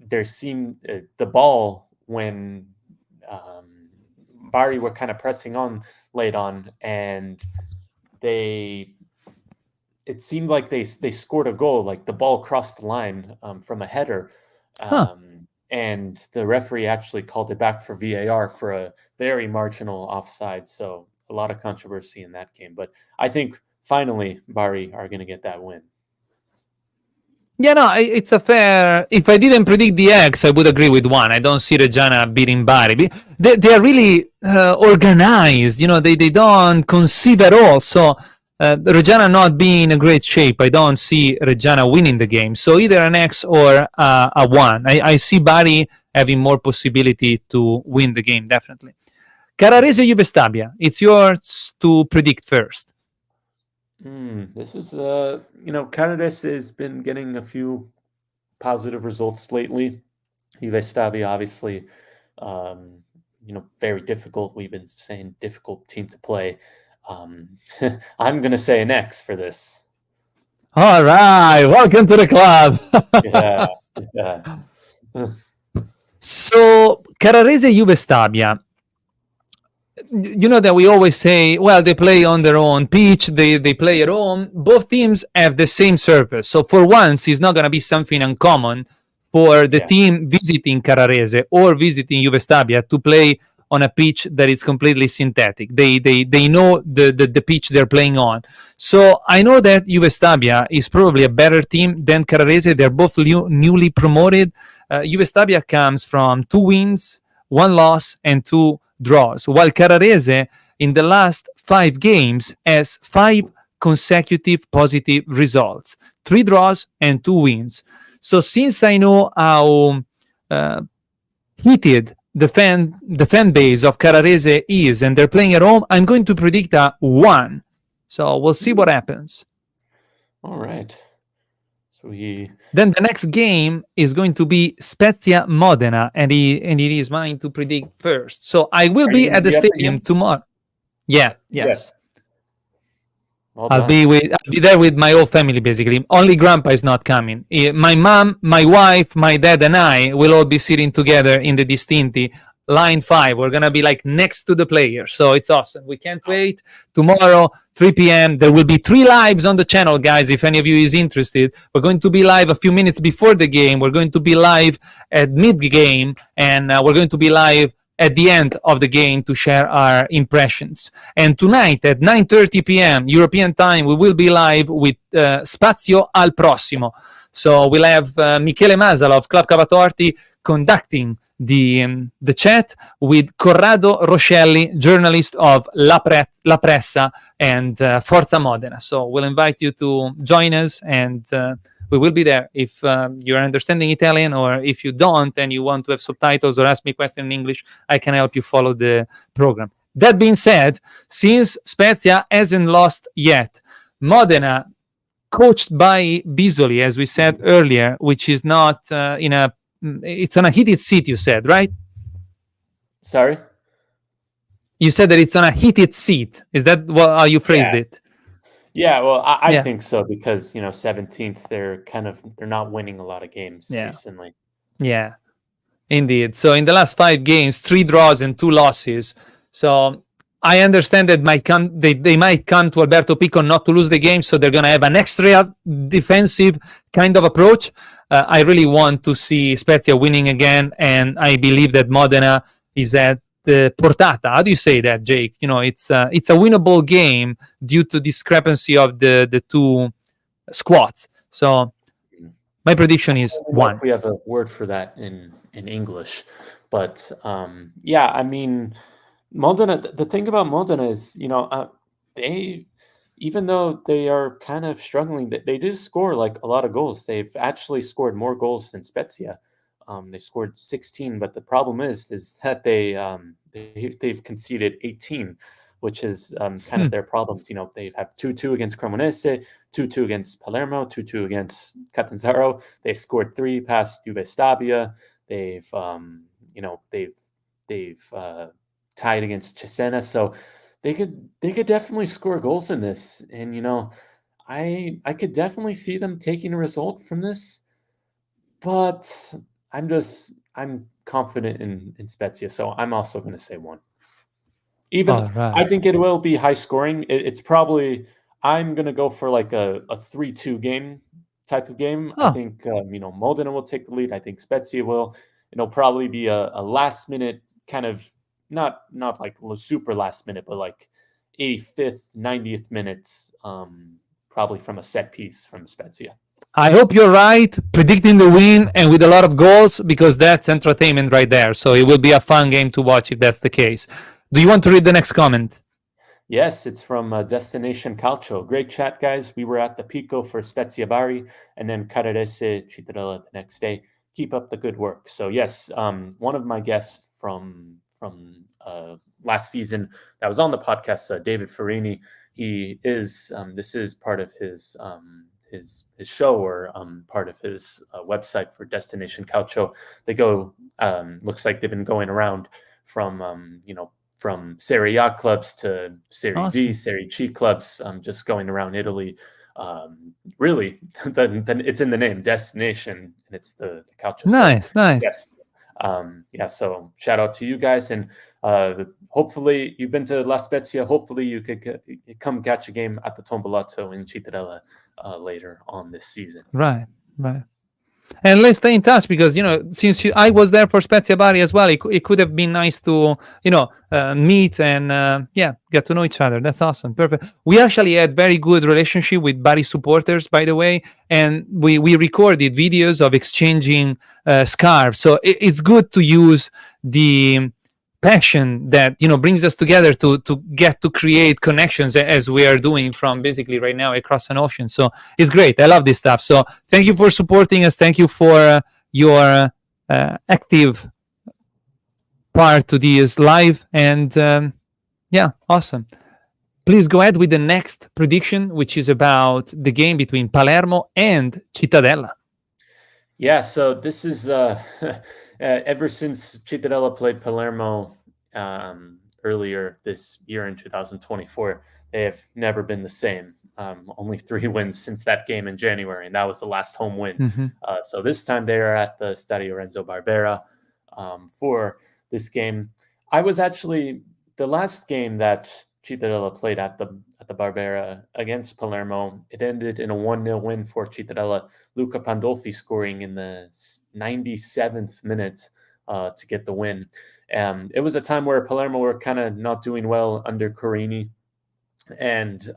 there seemed the ball when Bari were kind of pressing on late on, and it seemed like they scored a goal, like the ball crossed the line from a header. And the referee actually called it back for VAR for a very marginal offside. So a lot of controversy in that game. But I think finally Bari are going to get that win. Yeah, no, it's a fair... If I didn't predict the X, I would agree with 1. I don't see Reggiana beating Bari. They are really organized. They don't conceive at all. So Reggiana not being in a great shape, I don't see Reggiana winning the game. So either an X or a 1. I see Bari having more possibility to win the game, definitely. 𝐏𝐫𝐬𝐿 Stabia, it's yours to predict first. This is, 𝐏𝐫𝐬𝐿 has been getting a few positive results lately. Stabia, obviously, very difficult. We've been saying difficult team to play. I'm going to say an X for this. All right. Welcome to the club. Yeah. So, 𝐏𝐫𝐬𝐿 Stabia. You know that we always say, well, they play on their own pitch, they play at home. Both teams have the same surface. So for once, it's not going to be something uncommon for the team visiting 𝐏𝐫𝐬𝐿 or visiting Juve Stabia to play on a pitch that is completely synthetic. They know the pitch they're playing on. So I know that Juve Stabia is probably a better team than 𝐏𝐫𝐬𝐿. They're both newly promoted. Juve Stabia comes from 2 wins, 1 loss, and 2 draws, while 𝐏𝐫𝐬𝐿 in the last 5 games has 5 consecutive positive results, 3 draws and 2 wins. So since I know how heated the fan base of 𝐏𝐫𝐬𝐿 is, and they're playing at home, I'm going to predict a 1. So we'll see what happens. All right. Then the next game is going to be Spezia Modena, and it is mine to predict first. So I will be at the stadium tomorrow. Yes. I'll be there with my whole family, basically. Only Grandpa is not coming. My mom, my wife, my dad, and I will all be sitting together in the Distinti, line 5. We're going to be like next to the players. So it's awesome. We can't wait. Tomorrow, 3 p.m. There will be 3 lives on the channel, guys, if any of you is interested. We're going to be live a few minutes before the game. We're going to be live at mid-game. And we're going to be live at the end of the game to share our impressions. And tonight at 9:30 p.m. European time, we will be live with Spazio al Prossimo. So we'll have Michele Masala of Club Cavatorti conducting the chat with Corrado Roscelli, journalist of La Pressa and Forza Modena. So we'll invite you to join us, and we will be there. If you're understanding Italian, or if you don't and you want to have subtitles or ask me questions in English, I can help you follow the program. That being said, since Spezia hasn't lost yet, Modena, coached by Bisoli, as we said earlier, which is not it's on a heated seat, you said, right? Sorry? You said that it's on a heated seat. Is that how you phrased it? Yeah, well, I think so, because 17th, they're not winning a lot of games recently. Yeah, indeed. So in the last 5 games, 3 draws and 2 losses. So I understand that they might come to Alberto Pico not to lose the game, so they're going to have an extra defensive kind of approach. I really want to see Spezia winning again, and I believe that Modena is at the portata. How do you say that, Jake? It's a winnable game due to discrepancy of the two squads. So my prediction is 1. We have a word for that in English, but I mean, Modena. The thing about Modena is, they, even though they are kind of struggling, they do score like a lot of goals. They've actually scored more goals than Spezia. They scored 16, but the problem is that they've conceded 18, which is kind of their problems. They have 2-2 against Cremonese, 2-2 against Palermo, 2-2 against Catanzaro. They've scored 3 past Juve Stabia. They've tied against Cesena, so they could definitely score goals in this. And I could definitely see them taking a result from this, but I'm confident in Spezia, so I'm also going to say 1. I think it will be high scoring. It's probably, I'm going to go for like a 3-2 game type of game. I think Modena will take the lead. I think Spezia will. It'll probably be a last minute kind of, not like super last minute, but like 85th, 90th minutes, probably from a set piece from Spezia. I hope you're right, predicting the win and with a lot of goals, because that's entertainment right there. So it will be a fun game to watch if that's the case. Do you want to read the next comment? Yes, it's from Destination Calcio. Great chat, guys. We were at the Pico for Spezia Bari and then Carrarese Cittadella the next day. Keep up the good work. So yes, one of my guests from last season that was on the podcast, David Farini, he is this is part of his show, or part of his website for Destination Calcio. They go, looks like they've been going around from from Serie A clubs to Serie D, Serie C clubs, just going around Italy. Really, then it's in the name, Destination, and it's the Calcio. Nice. Yes. So shout out to you guys, and hopefully you've been to La Spezia. Hopefully you could come catch a game at the Tombolato in Cittadella later on this season. Right. And let's stay in touch, because since I was there for Spezia Bari as well, it could have been nice to meet and get to know each other. That's awesome. Perfect. We actually had very good relationship with Bari supporters, by the way, and we recorded videos of exchanging scarves. So it's good to use the passion that brings us together to get to create connections, as we are doing from basically right now across an ocean. So it's great. I love this stuff. So thank you for supporting us. Thank you for your active part to this live, and awesome. Please go ahead with the next prediction, which is about the game between Palermo and Cittadella. Yeah, so this is ever since Cittadella played Palermo earlier this year in 2024, they have never been the same. Only 3 wins since that game in January, and that was the last home win. Mm-hmm. So this time they are at the Stadio Renzo Barbera for this game. I was actually, the last game that Cittadella played at the Barbera against Palermo, it ended in a 1-0 win for Cittadella. Luca Pandolfi scoring in the 97th minute to get the win. It was a time where Palermo were kind of not doing well under Carini. And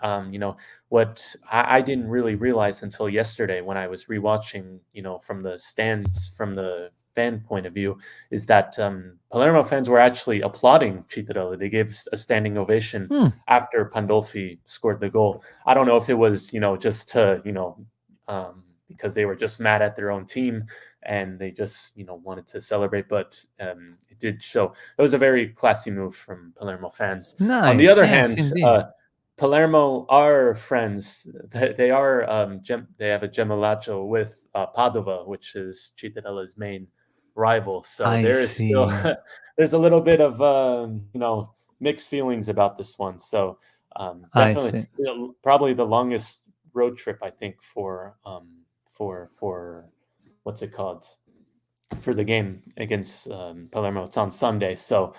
what I didn't really realize until yesterday when I was rewatching, from the stands, from the fan point of view, is that Palermo fans were actually applauding Cittadella. They gave a standing ovation after Pandolfi scored the goal. I don't know if it was just to because they were just mad at their own team and they just wanted to celebrate, but it did show it was a very classy move from Palermo fans. On the Nice. other Yes, hand, indeed. Palermo are friends. They are they have a gemellaggio with Padova, which is Cittadella's main rival. So I there is still see. there's a little bit of mixed feelings about this one. So I definitely, see. probably the longest road trip I think for what's it called, for the game against Palermo. It's on Sunday, so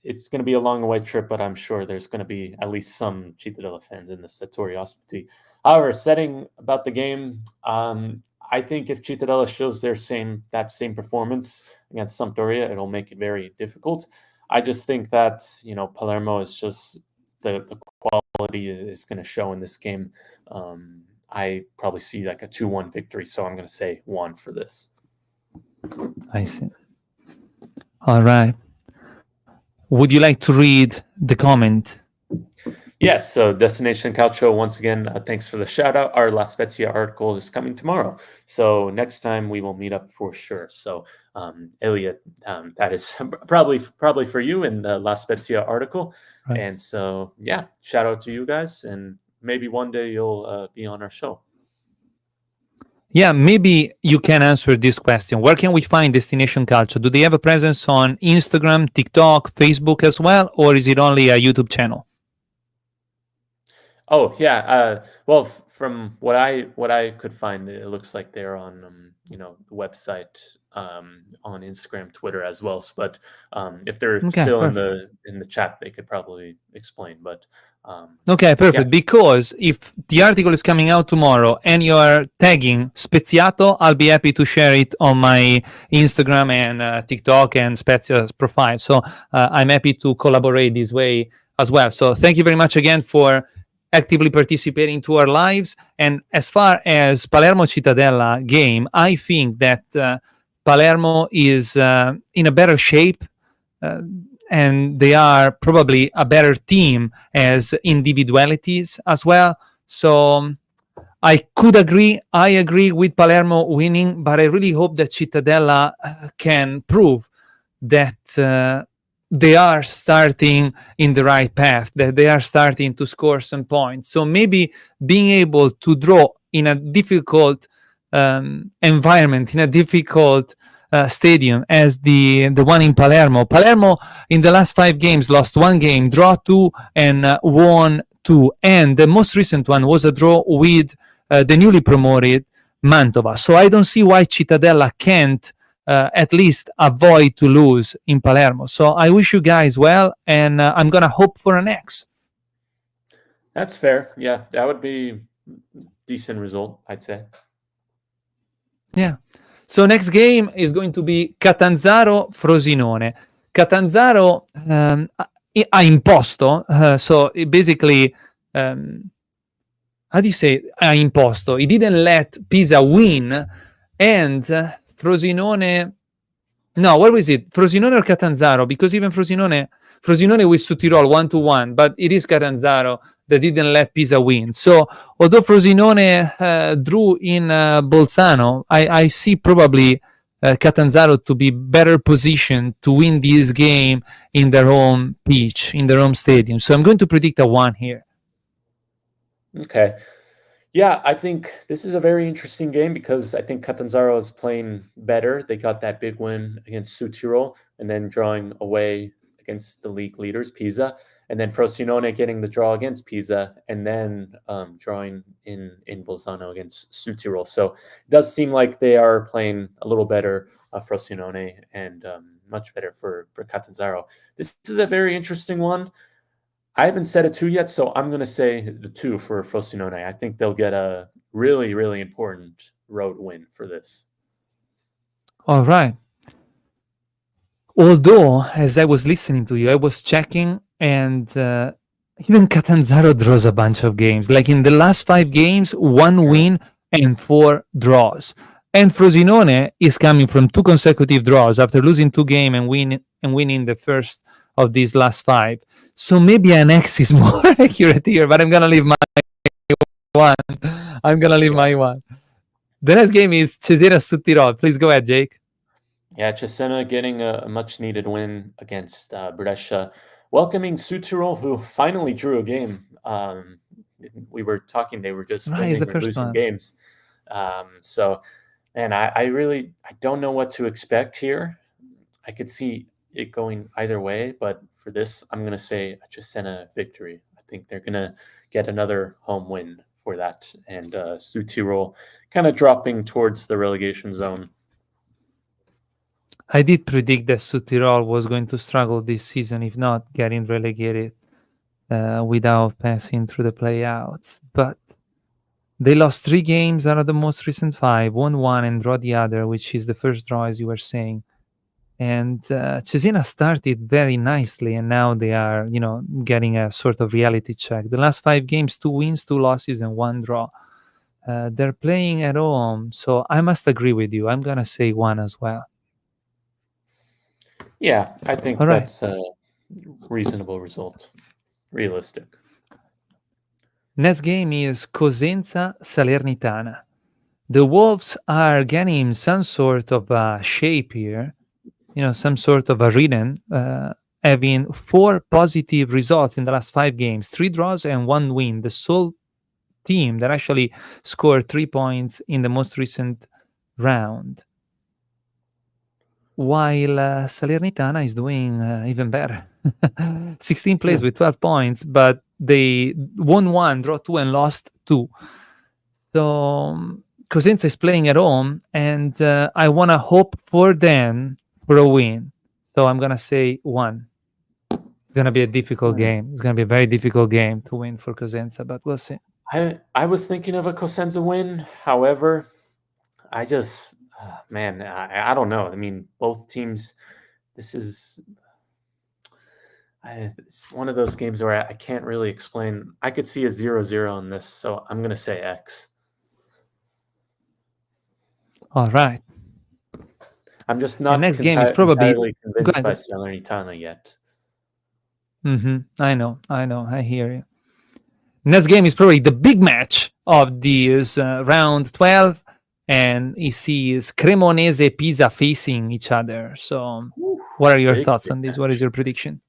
it's going to be a long away trip, but I'm sure there's going to be at least some Cittadella fans in the Settori Ospiti. However, setting about the game, I think if Cittadella shows that same performance against Sampdoria, it'll make it very difficult. I just think that Palermo is just the quality is going to show in this game. I probably see like a 2-1 victory, so I'm going to say 1 for this. I see. All right. Would you like to read the comment? Yes, so Destination Calcio, once again, thanks for the shout out. Our La Spezia article is coming tomorrow. So next time we will meet up for sure. So Elia, that is probably for you in the La Spezia article. Right. And so, yeah, shout out to you guys. And maybe one day you'll be on our show. Yeah, maybe you can answer this question. Where can we find Destination Calcio? Do they have a presence on Instagram, TikTok, Facebook as well, or is it only a YouTube channel? Oh yeah, well, from what I could find, it looks like they're on the website, on Instagram, Twitter as well. But if they're Okay, still perfect. in the chat, they could probably explain. But Okay, yeah, perfect. Because if the article is coming out tomorrow and you are tagging SPEZIato, I'll be happy to share it on my Instagram and TikTok and Spezia's profile. So I'm happy to collaborate this way as well. So thank you very much again for actively participating to our lives. And as far as Palermo Cittadella game, I think that Palermo is in a better shape. And they are probably a better team as individualities as well. So I agree with Palermo winning, but I really hope that Cittadella can prove that they are starting in the right path, that they are starting to score some points. So maybe being able to draw in a difficult environment, in a difficult stadium as the one in Palermo. Palermo in the last 5 games lost 1 game, draw 2, and won 2. And the most recent one was a draw with the newly promoted Mantova. So I don't see why Cittadella can't at least avoid to lose in Palermo. So I wish you guys well, and I'm going to hope for an X. That's fair. Yeah, that would be decent result, I'd say. Yeah. So next game is going to be Catanzaro-Frosinone. Catanzaro ha imposto, so it basically, how do you say ha imposto? He didn't let Pisa win, and Frosinone, no, what was it? Frosinone or Catanzaro? Because even Frosinone with Südtirol 1-1, but it is Catanzaro that didn't let Pisa win. So although Frosinone drew in Bolzano, I see probably Catanzaro to be better positioned to win this game in their home pitch, in their home stadium. So I'm going to predict a 1 here. Okay. Yeah, I think this is a very interesting game because I think Catanzaro is playing better. They got that big win against Südtirol and then drawing away against the league leaders, Pisa, and then Frosinone getting the draw against Pisa and then drawing in Bolzano against Südtirol. So it does seem like they are playing a little better, Frosinone, and much better for Catanzaro. This is a very interesting one. I haven't said a 2 yet, so I'm going to say the 2 for Frosinone. I think they'll get a really, really important road win for this. All right. Although, as I was listening to you, I was checking, and even Catanzaro draws a bunch of games. Like in the last 5 games, 1 win and 4 draws. And Frosinone is coming from 2 consecutive draws after losing 2 games and winning the first of these last 5. So maybe an X is more accurate here, but I'm gonna leave my one. I'm gonna leave Yeah. my one. The next game is Cesena su Tirol. Please go ahead, Jake. Yeah, Cesena getting a much needed win against Brescia, welcoming Südtirol, who finally drew a game. We were talking; they were just Right, it's winning the or first losing one. games. So, and I really I don't know what to expect here. I could see it going either way, but for this, I'm gonna say a Cesena victory. I think they're gonna get another home win for that, and Südtirol kind of dropping towards the relegation zone. I did predict that Südtirol was going to struggle this season, if not getting relegated without passing through the playouts. But they lost 3 games out of the most recent 5, won one and draw the other, which is the first draw, as you were saying. And Cesena started very nicely, and now they are, getting a sort of reality check. The last 5 games, 2 wins, 2 losses, and 1 draw. They're playing at home, so I must agree with you. I'm gonna say 1 as well. Yeah, I think All right. that's a reasonable result. Realistic. Next game is Cosenza Salernitana. The Wolves are getting some sort of shape here, some sort of a rhythm, having 4 positive results in the last 5 games, 3 draws and 1 win. The sole team that actually scored 3 points in the most recent round. While Salernitana is doing even better. 16 plays with 12 points, but they won 1, draw 2, and lost 2. So Cosenza is playing at home, and I want to hope for them for a win. So I'm going to say 1. It's going to be a difficult game. It's going to be a very difficult game to win for Cosenza, but we'll see. I was thinking of a Cosenza win. However, I just, man, I don't know. I mean, both teams, this is, it's one of those games where I can't really explain. I could see a 0-0 on this, so I'm going to say X. All right. I'm just The not next game is probably. entirely Go convinced ahead. by Salernitana yet. I know. I hear you. Next game is probably the big match of this round 12, and it sees Cremonese Pisa facing each other. So, what are your thoughts on this? Match. What is your prediction?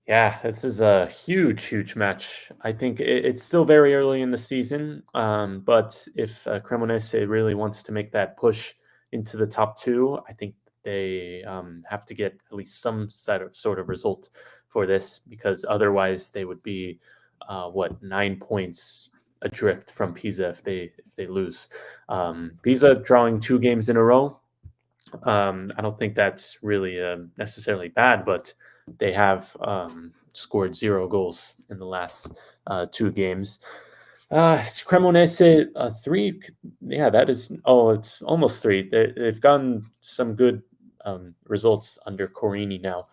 Yeah, this is a huge match. I think it's still very early in the season, but if Cremonese really wants to make that push into the top 2, I think they have to get at least some sort of result for this, because otherwise they would be 9 points adrift from Pisa if they lose. Pisa drawing 2 games in a row. I don't think that's really necessarily bad, but they have scored 0 goals in the last 2 games. Cremonese 3, yeah, that is. Oh, it's almost 3. They've gotten some good results under Corini now,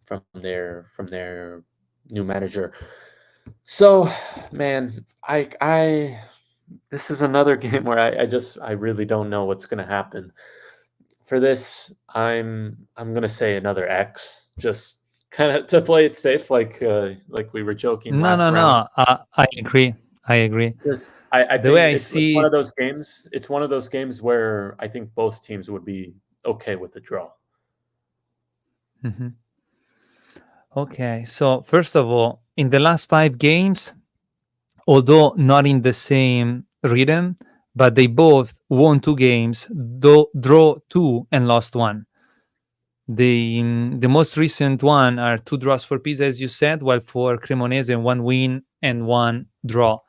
from their new manager. So, man, I this is another game where I really don't know what's going to happen. For this, I'm gonna say another X, just kind of to play it safe, like we were joking last round. I agree. Just I The think way I it's one see of those games. It's one of those games where I think both teams would be okay with the draw. Okay, so first of all, in the last 5 games, although not in the same rhythm, but they both won 2 games, draw 2, and lost 1. The most recent one are 2 draws for Pisa, as you said, while for Cremonese 1 win and 1 draw.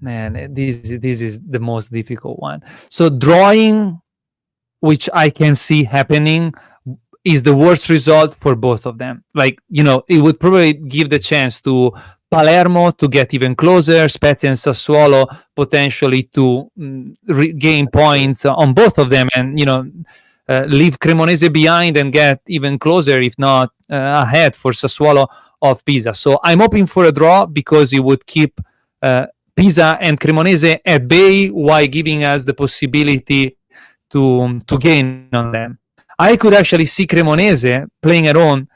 Man, this is the most difficult one. So drawing, which I can see happening, is the worst result for both of them. Like, it would probably give the chance to Palermo to get even closer, Spezia and Sassuolo potentially to gain points on both of them, and leave Cremonese behind and get even closer, if not ahead for Sassuolo of Pisa. So I'm hoping for a draw because it would keep Pisa and Cremonese at bay while giving us the possibility to gain on them. I could actually see Cremonese playing at home,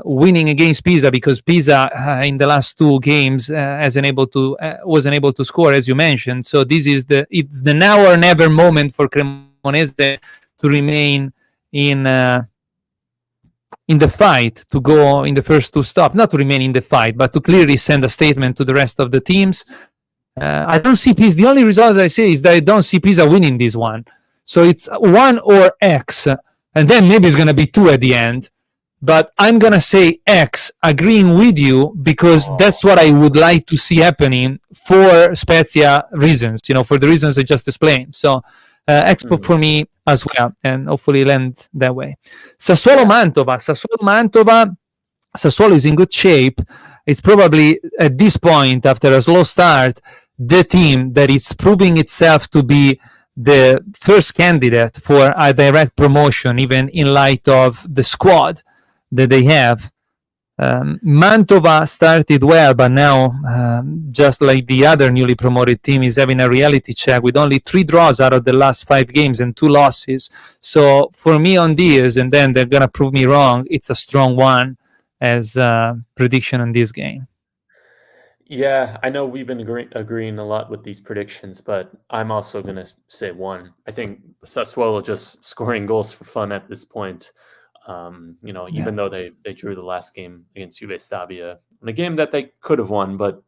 winning against Pisa, because Pisa in the last two games wasn't able to score, as you mentioned. So it's the now or never moment for Cremonese to remain in the fight, to go in the first two stops, not to remain in the fight, but to clearly send a statement to the rest of the teams. I don't see Pisa. The only result I say is that I don't see Pisa winning this one. So it's 1 or X, and then maybe it's going to be 2 at the end. But I'm going to say X, agreeing with you, because that's what I would like to see happening for Spezia reasons, for the reasons I just explained. So X for me as well, and hopefully land that way. Sassuolo-Mantova. Sassuolo is in good shape. It's probably, at this point, after a slow start, the team that is proving itself to be the first candidate for a direct promotion, even in light of the squad that they have. Mantova started well, but now, just like the other newly promoted team, is having a reality check with only 3 draws out of the last 5 games and 2 losses. So for me on this, and then they're going to prove me wrong, it's a strong one as a prediction on this game. Yeah, I know we've been agreeing a lot with these predictions, but I'm also going to say 1. I think Sassuolo just scoring goals for fun at this point. Even though they drew the last game against Juve Stabia in a game that they could have won, but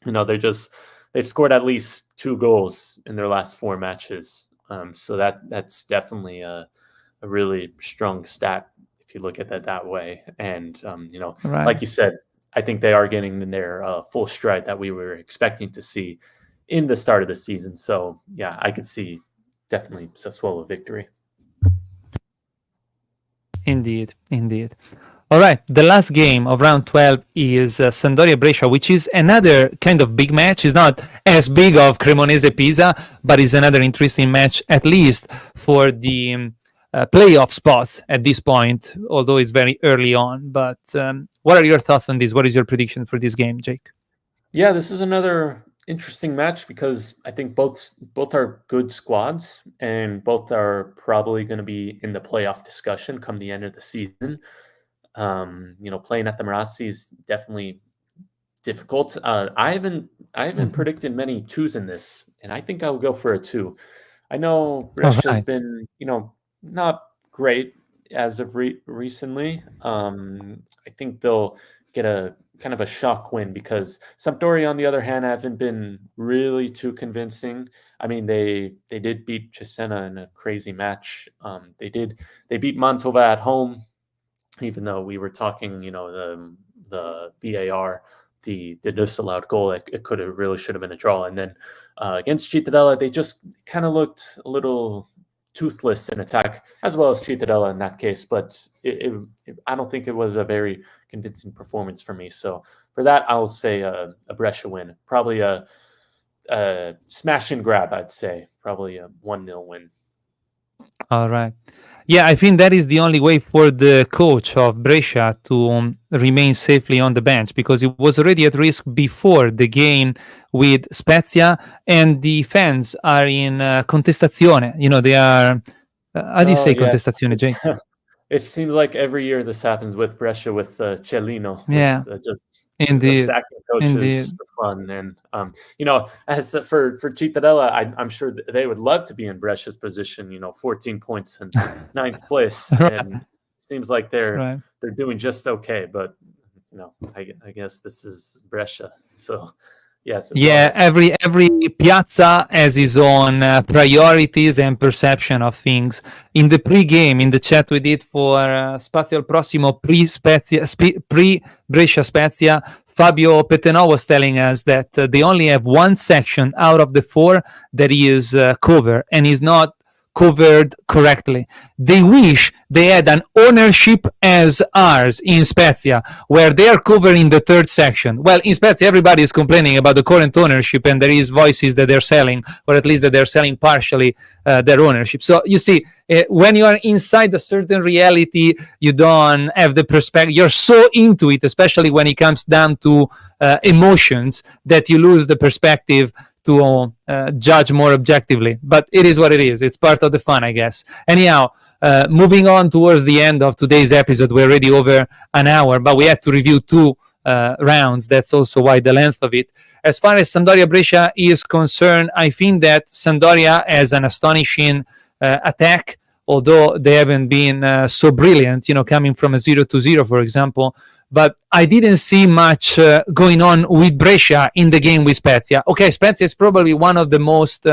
they've scored at least 2 goals in their last 4 matches. So that's definitely a really strong stat if you look at that way. And right. Like you said, I think they are getting in their full stride that we were expecting to see in the start of the season. So yeah, I could see definitely Sassuolo victory. Indeed. All right, the last game of round 12 is Sampdoria-Brescia, which is another kind of big match. It's not as big of Cremonese-Pisa, but it's another interesting match, at least for the playoff spots at this point, although it's very early on. But what are your thoughts on this? What is your prediction for this game, Jake? Yeah, this is another interesting match because I think both are good squads and both are probably going to be in the playoff discussion come the end of the season. Playing at the Marassi is definitely difficult. I haven't predicted many 2s in this, and I think I'll go for a 2. I know Brescia's been, not great as of recently. I think they'll get a kind of a shock win because Sampdoria, on the other hand, haven't been really too convincing. I mean, they did beat Cesena in a crazy match. They beat Mantova at home, even though we were talking, the VAR, the disallowed goal, it should have been a draw. And then against Cittadella, they just kind of looked a little toothless in attack, as well as Cittadella in that case. But I don't think it was a very convincing performance for me. So for that, I'll say a Brescia win. Probably a smash and grab, I'd say. Probably a 1-0 win. All right. Yeah, I think that is the only way for the coach of Brescia to remain safely on the bench, because it was already at risk before the game with Spezia, and the fans are in contestazione. They are, how do you say contestazione, Jake? It seems like every year this happens with Brescia, with Cellino. Yeah, indeed. Sacking coaches for fun. And, as for Cittadella, I'm sure they would love to be in Brescia's position, 14 points in 9th place. Right. And it seems like they're doing just okay. But, I guess this is Brescia. So, yes. Yeah, every piazza has his own priorities and perception of things. In the pre-game, in the chat we did for Spazio al Prossimo pre-Brescia Spezia, Fabio Pettenò was telling us that they only have one section out of the 4 that is cover, and is not covered correctly. They wish they had an ownership as ours in Spezia, where they are covering the third section. Well, in Spezia, everybody is complaining about the current ownership, and there is voices that they're selling, or at least that they're selling partially their ownership. So you see, when you are inside a certain reality, you don't have the perspective. You're so into it, especially when it comes down to emotions, that you lose the perspective to judge more objectively. But it is what it is. It's part of the fun, I guess. Anyhow, moving on towards the end of today's episode, we're already over an hour, but we had to review two rounds. That's also why the length of it. As far as Sampdoria Brescia is concerned, I think that Sampdoria has an astonishing attack, although they haven't been so brilliant, coming from a 0-0, for example. But I didn't see much going on with Brescia in the game with Spezia. Okay, Spezia is probably one of the most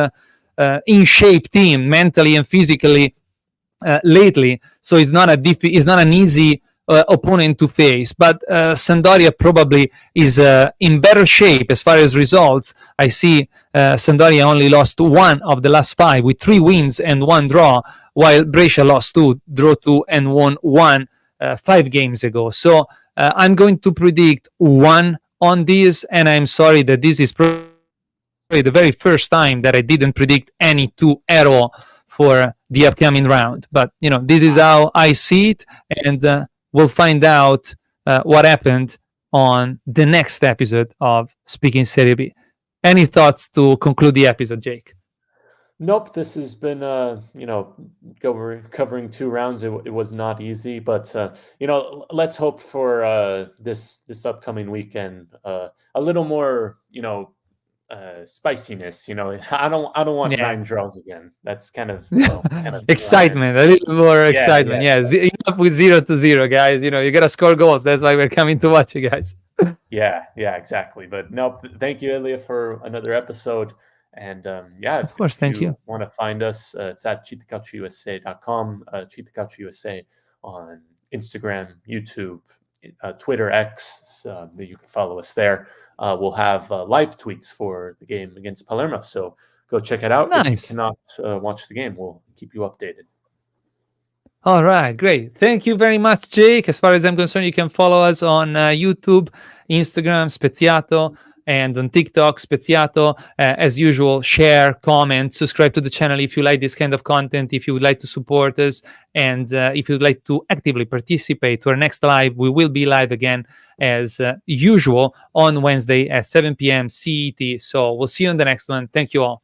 in shape team mentally and physically lately, so it's not an easy opponent to face. But Sampdoria probably is in better shape as far as results. I see Sampdoria only lost one of the last five with 3 wins and 1 draw, while Brescia lost 2, drew 2, and won 1 5 games ago. So I'm going to predict 1 on this, and I'm sorry that this is probably the very first time that I didn't predict any 2 at all for the upcoming round. But, this is how I see it, and we'll find out what happened on the next episode of Speaking Serie B. Any thoughts to conclude the episode, Jake? Nope, this has been, covering 2 rounds. It was not easy, but, let's hope for this upcoming weekend a little more, spiciness. I don't want 9 draws again. That's kind of excitement, a little more excitement. Yeah, enough with 0-0, guys. You gotta score goals. That's why we're coming to watch you guys. yeah, exactly. But no, thank you, Elia, for another episode. And of course, thank you. Want to find us, it's at 𝐏𝐫𝐞-𝐑𝐨𝐮𝐧𝐝, 𝐏𝐫𝐞-𝐈USA on Instagram, YouTube, Twitter, X, that you can follow us there. We'll have live tweets for the game against Palermo, so go check it out. Nice. If you cannot watch the game, we'll keep you updated. All right, great. Thank you very much, Jake. As far as I'm concerned, you can follow us on YouTube, Instagram, SPEZIato, and on TikTok, SPEZIato. As usual, share, comment, subscribe to the channel if you like this kind of content, if you would like to support us, and if you'd like to actively participate to our next live. We will be live again as usual on Wednesday at 7 p.m. CET. So we'll see you on the next one. Thank you all.